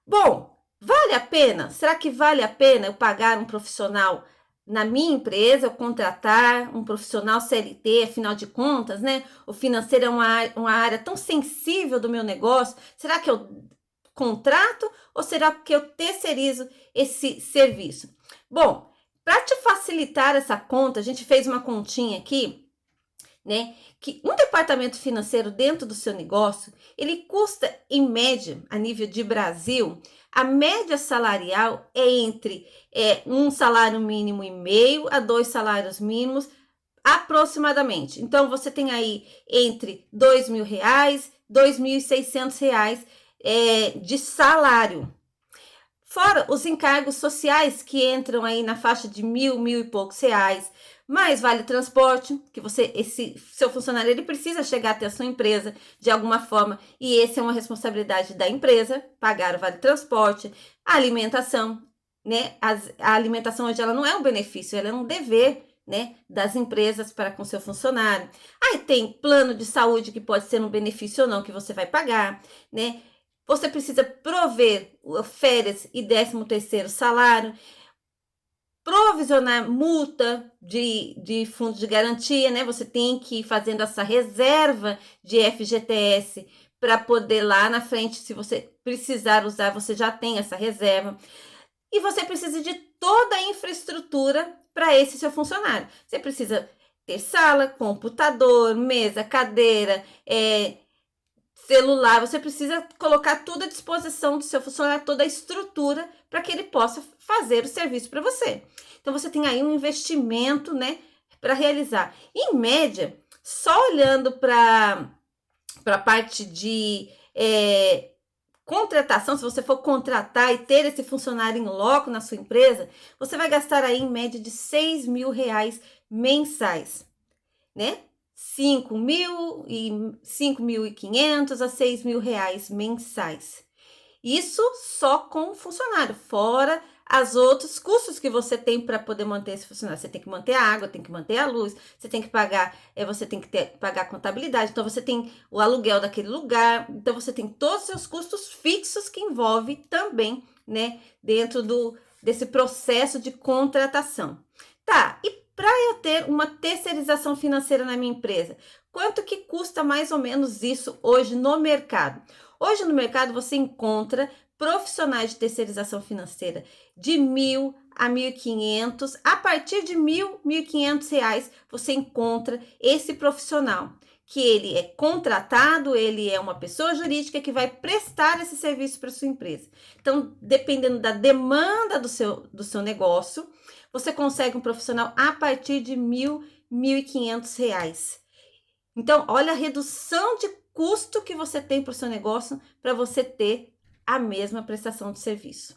Bom, vale a pena? Será que vale a pena eu pagar um profissional na minha empresa, eu contratar um profissional CLT? Afinal de contas, né? O financeiro é uma área tão sensível do meu negócio. Será que eu contrato ou será que eu terceirizo esse serviço? Bom, para te facilitar essa conta, a gente fez uma continha aqui, né? Que um departamento financeiro dentro do seu negócio, ele custa, em média, a nível de Brasil, a média salarial é entre um salário mínimo e meio a 2 salários mínimos, aproximadamente. Então, você tem aí entre R$2.000, R$2.600 de salário. Fora os encargos sociais que entram aí na faixa de R$1.000 e poucos reais, mais vale transporte, que esse seu funcionário, ele precisa chegar até a sua empresa de alguma forma, e essa é uma responsabilidade da empresa, pagar o vale transporte, a alimentação, né? A alimentação hoje, ela não é um benefício, ela é um dever, né, das empresas para com seu funcionário. Aí tem plano de saúde, que pode ser um benefício ou não, que você vai pagar, né? Você precisa prover férias e 13º salário, provisionar multa de fundo de garantia, né? Você tem que ir fazendo essa reserva de FGTS para poder lá na frente, se você precisar usar, você já tem essa reserva. E você precisa de toda a infraestrutura para esse seu funcionário. Você precisa ter sala, computador, mesa, cadeira, celular. Você precisa colocar tudo à disposição do seu funcionário, toda a estrutura para que ele possa fazer o serviço para você. Então, você tem aí um investimento, né, para realizar. Em média, só olhando para a parte de contratação, se você for contratar e ter esse funcionário em loco na sua empresa, você vai gastar aí em média de R$6.000 mensais, né? 5.500 a R$6.000 mensais. Isso só com o funcionário, fora os outros custos que você tem para poder manter esse funcionário. Você tem que manter a água, tem que manter a luz, você tem que pagar, pagar a contabilidade, então você tem o aluguel daquele lugar, então você tem todos os seus custos fixos que envolve também, né, dentro desse processo de contratação. Tá, e para eu ter uma terceirização financeira na minha empresa, quanto que custa mais ou menos isso hoje no mercado? Hoje no mercado você encontra profissionais de terceirização financeira de R$1.000 a R$1.500. A partir de R$1.000, R$1.500 você encontra esse profissional, que ele é contratado, ele é uma pessoa jurídica que vai prestar esse serviço para sua empresa. Então, dependendo da demanda do seu negócio, você consegue um profissional a partir de R$1.000, R$1.500. Então, olha a redução de custo que você tem para o seu negócio para você ter a mesma prestação de serviço.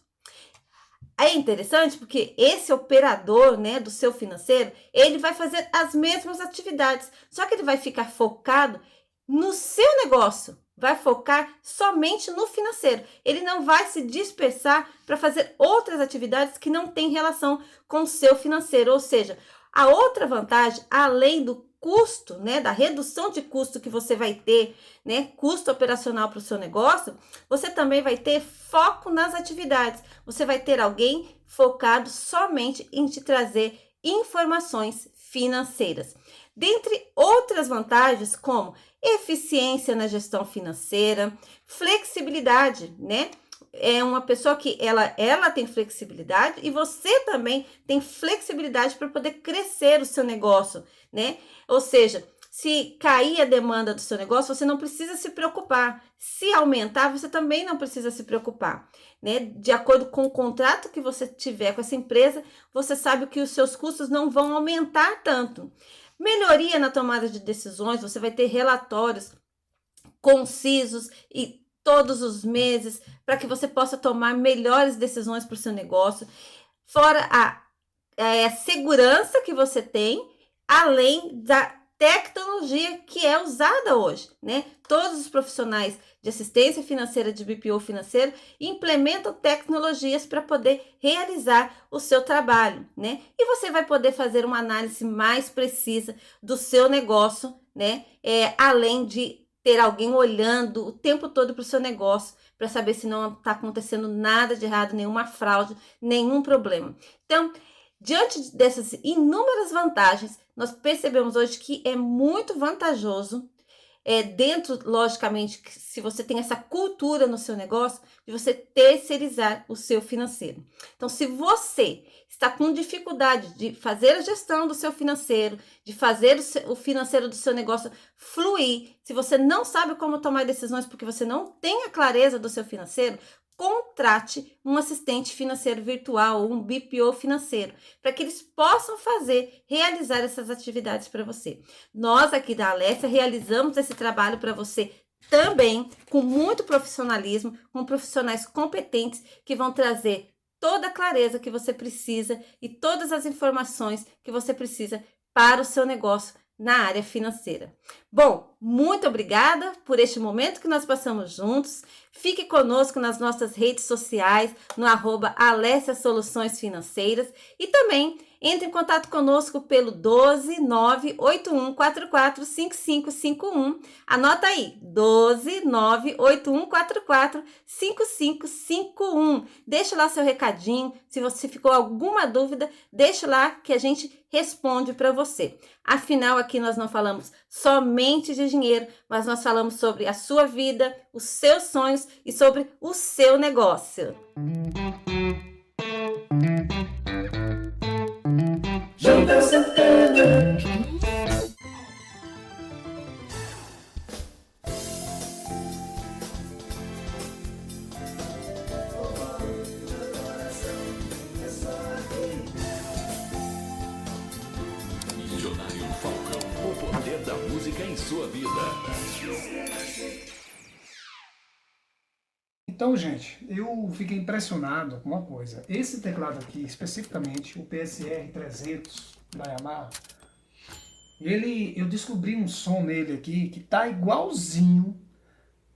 É interessante porque esse operador, né, do seu financeiro, ele vai fazer as mesmas atividades, só que ele vai ficar focado no seu negócio, vai focar somente no financeiro. Ele não vai se dispersar para fazer outras atividades que não têm relação com o seu financeiro. Ou seja, a outra vantagem, além do custo, né, da redução de custo que você vai ter, né, custo operacional para o seu negócio, você também vai ter foco nas atividades. Você vai ter alguém focado somente em te trazer informações financeiras. Dentre outras vantagens, como eficiência na gestão financeira, flexibilidade, né? É uma pessoa que ela tem flexibilidade e você também tem flexibilidade para poder crescer o seu negócio, né? Ou seja, se cair a demanda do seu negócio, você não precisa se preocupar. Se aumentar, você também não precisa se preocupar, né? De acordo com o contrato que você tiver com essa empresa, você sabe que os seus custos não vão aumentar tanto. Melhoria na tomada de decisões, você vai ter relatórios concisos e todos os meses, para que você possa tomar melhores decisões para o seu negócio, fora a segurança que você tem, além da tecnologia que é usada hoje, né? Todos os profissionais de assistência financeira, de BPO financeiro, implementam tecnologias para poder realizar o seu trabalho, né? E você vai poder fazer uma análise mais precisa do seu negócio, né? Além de ter alguém olhando o tempo todo para o seu negócio, para saber se não está acontecendo nada de errado, nenhuma fraude, nenhum problema. Então, diante dessas inúmeras vantagens, nós percebemos hoje que é muito vantajoso, dentro, logicamente, se você tem essa cultura no seu negócio, de você terceirizar o seu financeiro. Então, se você está com dificuldade de fazer a gestão do seu financeiro, de fazer o financeiro do seu negócio fluir, se você não sabe como tomar decisões porque você não tem a clareza do seu financeiro, contrate um assistente financeiro virtual ou um BPO financeiro, para que eles possam realizar essas atividades para você. Nós aqui da Alessia realizamos esse trabalho para você também, com muito profissionalismo, com profissionais competentes que vão trazer toda a clareza que você precisa e todas as informações que você precisa para o seu negócio na área financeira. Bom, muito obrigada por este momento que nós passamos juntos. Fique conosco nas nossas redes sociais, no @Alessia Soluções Financeiras, e também entre em contato conosco pelo 12 98144 5551. Anota aí, 12 98144 5551. Deixa lá seu recadinho. Se você ficou alguma dúvida, deixa lá que a gente responde para você. Afinal, aqui nós não falamos somente de dinheiro, mas nós falamos sobre a sua vida, os seus sonhos e sobre o seu negócio. Jota Santana. Milionário Falcão, o poder da música em sua vida. Então, gente, eu fiquei impressionado com uma coisa. Esse teclado aqui, especificamente, o PSR 300 da Yamaha, eu descobri um som nele aqui que tá igualzinho.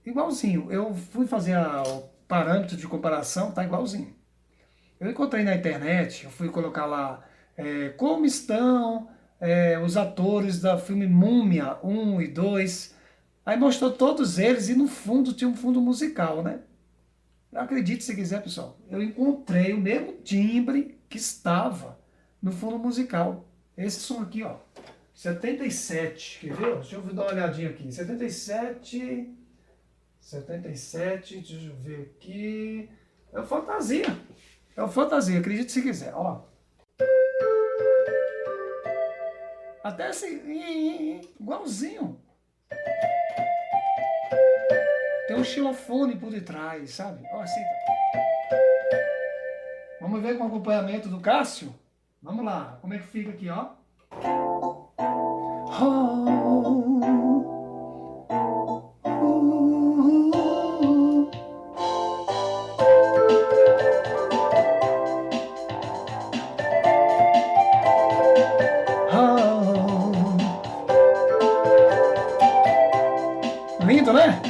Eu fui fazer o parâmetro de comparação, tá igualzinho. Eu encontrei na internet, eu fui colocar lá como estão os atores da filme Múmia 1 e 2. Aí mostrou todos eles e no fundo tinha um fundo musical, né? Acredite se quiser, pessoal. Eu encontrei o mesmo timbre que estava no fundo musical. Esse som aqui, ó. 77. Quer ver? Deixa eu dar uma olhadinha aqui. 77. Deixa eu ver aqui. É o Fantasia. É o Fantasia, acredite se quiser, ó. Até assim, igualzinho. Tem um xilofone por detrás, sabe? Ó, assim. Vamos ver com o acompanhamento do Cássio? Vamos lá, como é que fica aqui, ó? Lindo, né?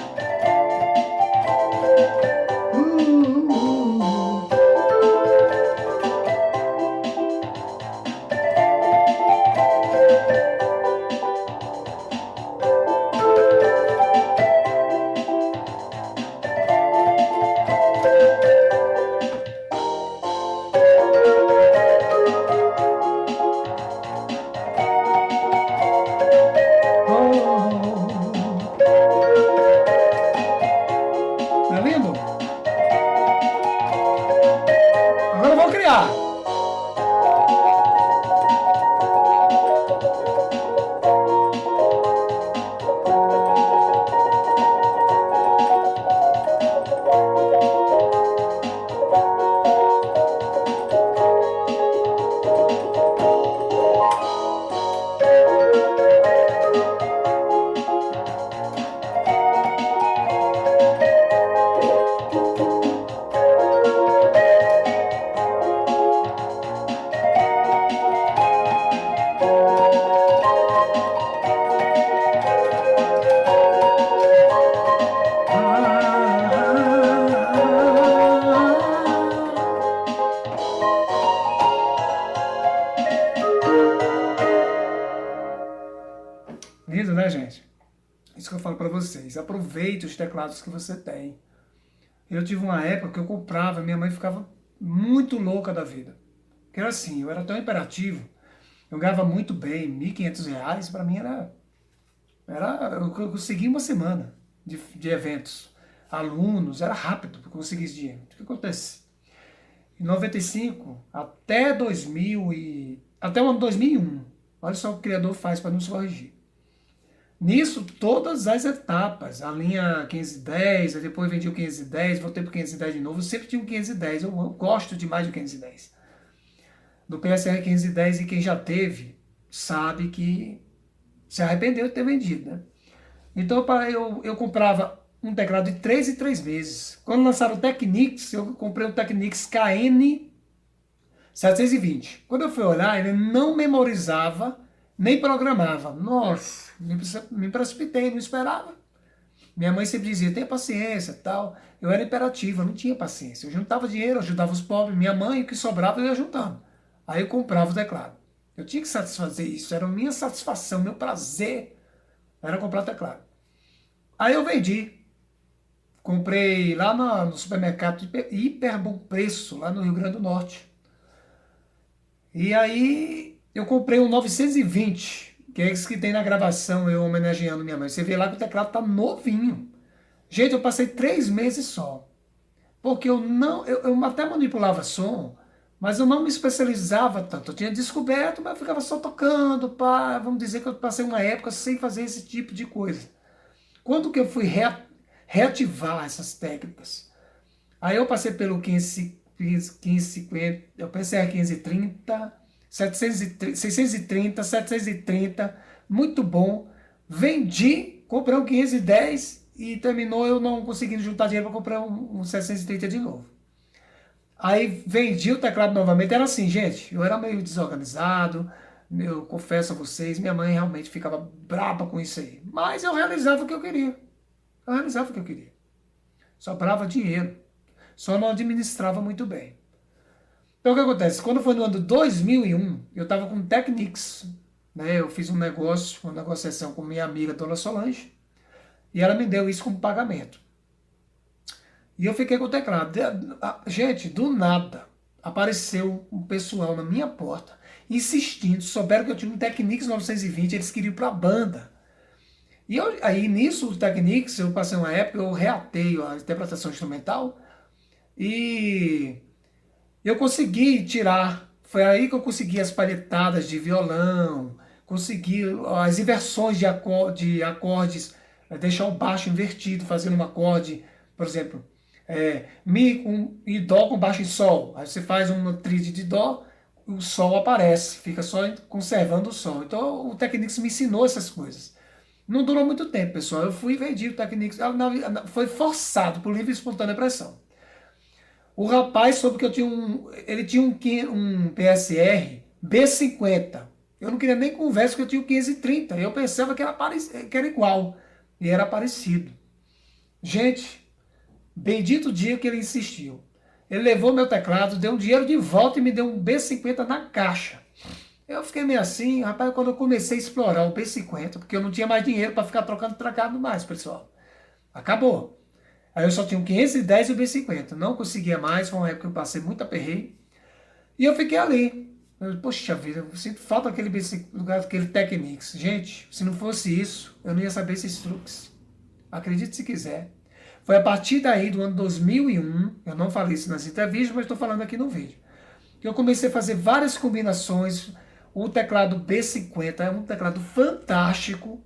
Não é lindo? Agora eu vou criar. Lindo, né, gente? Isso que eu falo pra vocês. Aproveite os teclados que você tem. Eu tive uma época que eu comprava, minha mãe ficava muito louca da vida. Porque era assim, eu era tão imperativo, eu ganhava muito bem, R$ 1.500, pra mim eu consegui uma semana de eventos. Alunos, era rápido para conseguir esse dinheiro. O que acontece? Em 95 até 2000 até o ano 2001, olha só o que o criador faz para nos corrigir. Nisso, todas as etapas, a linha 510, depois vendi o 510, voltei para o 510 de novo, eu sempre tinha o 510, eu gosto demais do 510. Do PSR 510, e quem já teve, sabe que se arrependeu de ter vendido, né? Então eu comprava um teclado de 3 em 3 meses. Quando lançaram o Technics, eu comprei um Technics KN 720. Quando eu fui olhar, ele não memorizava, nem programava. Nossa, me precipitei, não esperava. Minha mãe sempre dizia, tenha paciência, tal. Eu era imperativo, eu não tinha paciência. Eu juntava dinheiro, eu ajudava os pobres. Minha mãe, o que sobrava, eu ia juntando. Aí eu comprava o teclado. Eu tinha que satisfazer isso, era a minha satisfação, meu prazer era comprar teclado. Aí eu vendi. Comprei lá no supermercado hiper bom preço, lá no Rio Grande do Norte. E aí eu comprei um 920, que é esse que tem na gravação, eu homenageando minha mãe. Você vê lá que o teclado tá novinho. Gente, eu passei 3 meses só. Porque eu até manipulava som, mas eu não me especializava tanto. Eu tinha descoberto, mas eu ficava só tocando, pá. Vamos dizer que eu passei uma época sem fazer esse tipo de coisa. Quando que eu fui reativar essas técnicas? Aí eu passei pelo 1550, o PCR 530, 630, 730, muito bom. Vendi, comprei um 510 e terminou eu não conseguindo juntar dinheiro para comprar um 730 de novo. Aí vendi o teclado novamente. Era assim, gente, eu era meio desorganizado, eu confesso a vocês, minha mãe realmente ficava braba com isso aí. Mas eu realizava o que eu queria. Eu realizava o que eu queria. Sobrava dinheiro. Só não administrava muito bem. Então o que acontece? Quando foi no ano de 2001, eu estava com Technics, né? Eu fiz uma negociação com minha amiga Dona Solange, e ela me deu isso como pagamento. E eu fiquei com o teclado. Gente, do nada, apareceu um pessoal na minha porta, insistindo, souberam que eu tinha um Technics 920, eles queriam ir para a banda. E aí, nisso, o Technics, eu passei uma época, eu reatei a interpretação instrumental, e eu consegui tirar, foi aí que eu consegui as palhetadas de violão, consegui as inversões de acordes, deixar o baixo invertido, fazendo um acorde, por exemplo, Mi e Dó com baixo em Sol. Aí você faz uma tríade de Dó, o Sol aparece, fica só conservando o Sol. Então o Technics me ensinou essas coisas. Não durou muito tempo, pessoal. Eu fui e vendi o Technics, foi forçado por livre e espontânea pressão. O rapaz soube que ele tinha um PSR B50. Eu não queria nem conversa, porque eu tinha o 530. Eu pensava que era igual. E era parecido. Gente, bendito dia que ele insistiu. Ele levou meu teclado, deu um dinheiro de volta e me deu um B50 na caixa. Eu fiquei meio assim, rapaz, quando eu comecei a explorar o B50, porque eu não tinha mais dinheiro para ficar trocando teclado mais, pessoal. Acabou. Aí eu só tinha o 510 e o B50. Não conseguia mais, foi uma época que eu passei muito aperreio. E eu fiquei ali. Poxa vida, eu sinto falta daquele Technics. Gente, se não fosse isso, eu não ia saber esses truques. Acredite se quiser. Foi a partir daí, do ano 2001, eu não falei isso nas entrevistas, mas estou falando aqui no vídeo, que eu comecei a fazer várias combinações. O teclado B50 é um teclado fantástico.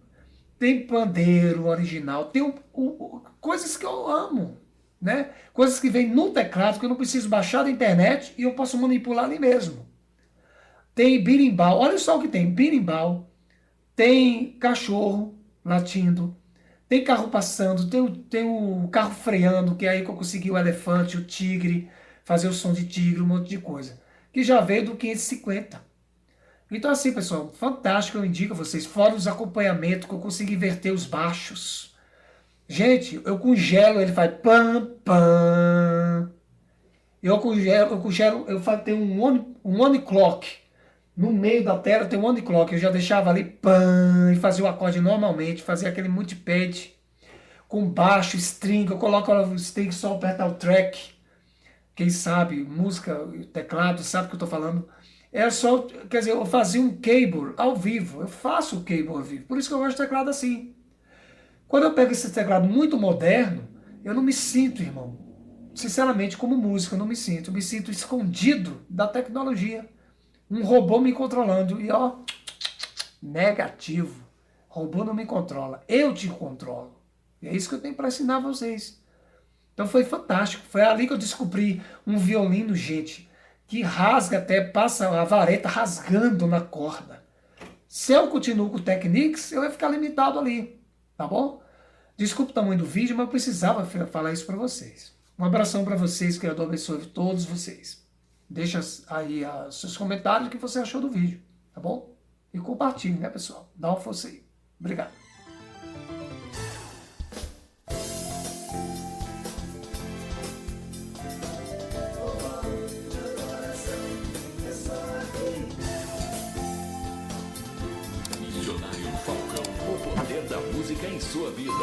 Tem pandeiro original, tem coisas que eu amo, né? Coisas que vêm no teclado que eu não preciso baixar da internet e eu posso manipular ali mesmo. Tem birimbau, olha só o que tem, birimbau, tem cachorro latindo, tem carro passando, tem o carro freando, que é aí que eu consegui o elefante, o tigre, fazer o som de tigre, um monte de coisa, que já veio do 550. Então assim, pessoal, fantástico, eu indico a vocês, fora os acompanhamentos, que eu consigo inverter os baixos. Gente, eu congelo, ele faz pam, pam. Eu tenho um on clock. No meio da tela tem um on clock, eu já deixava ali pam, e fazia o acorde normalmente, fazia aquele multipad com baixo, string, eu coloco o string só apertar o track. Quem sabe, música, teclado, sabe o que eu estou falando? É só, quer dizer, eu fazia um cable ao vivo, eu faço o cable ao vivo, por isso que eu gosto de teclado assim. Quando eu pego esse teclado muito moderno, eu não me sinto, irmão, sinceramente, como músico, eu não me sinto, eu me sinto escondido da tecnologia. Um robô me controlando, e ó, negativo, robô não me controla, eu te controlo. E é isso que eu tenho para ensinar a vocês. Então foi fantástico, foi ali que eu descobri um violino, gente, que rasga até, passa a vareta rasgando na corda. Se eu continuo com o Technics, eu ia ficar limitado ali, tá bom? Desculpa o tamanho do vídeo, mas eu precisava falar isso para vocês. Um abração para vocês, que Deus abençoe todos vocês. Deixa aí seus comentários, o que você achou do vídeo, tá bom? E compartilhe, né, pessoal? Dá uma força aí. Obrigado. Missionário Falcão, o poder da música em sua vida.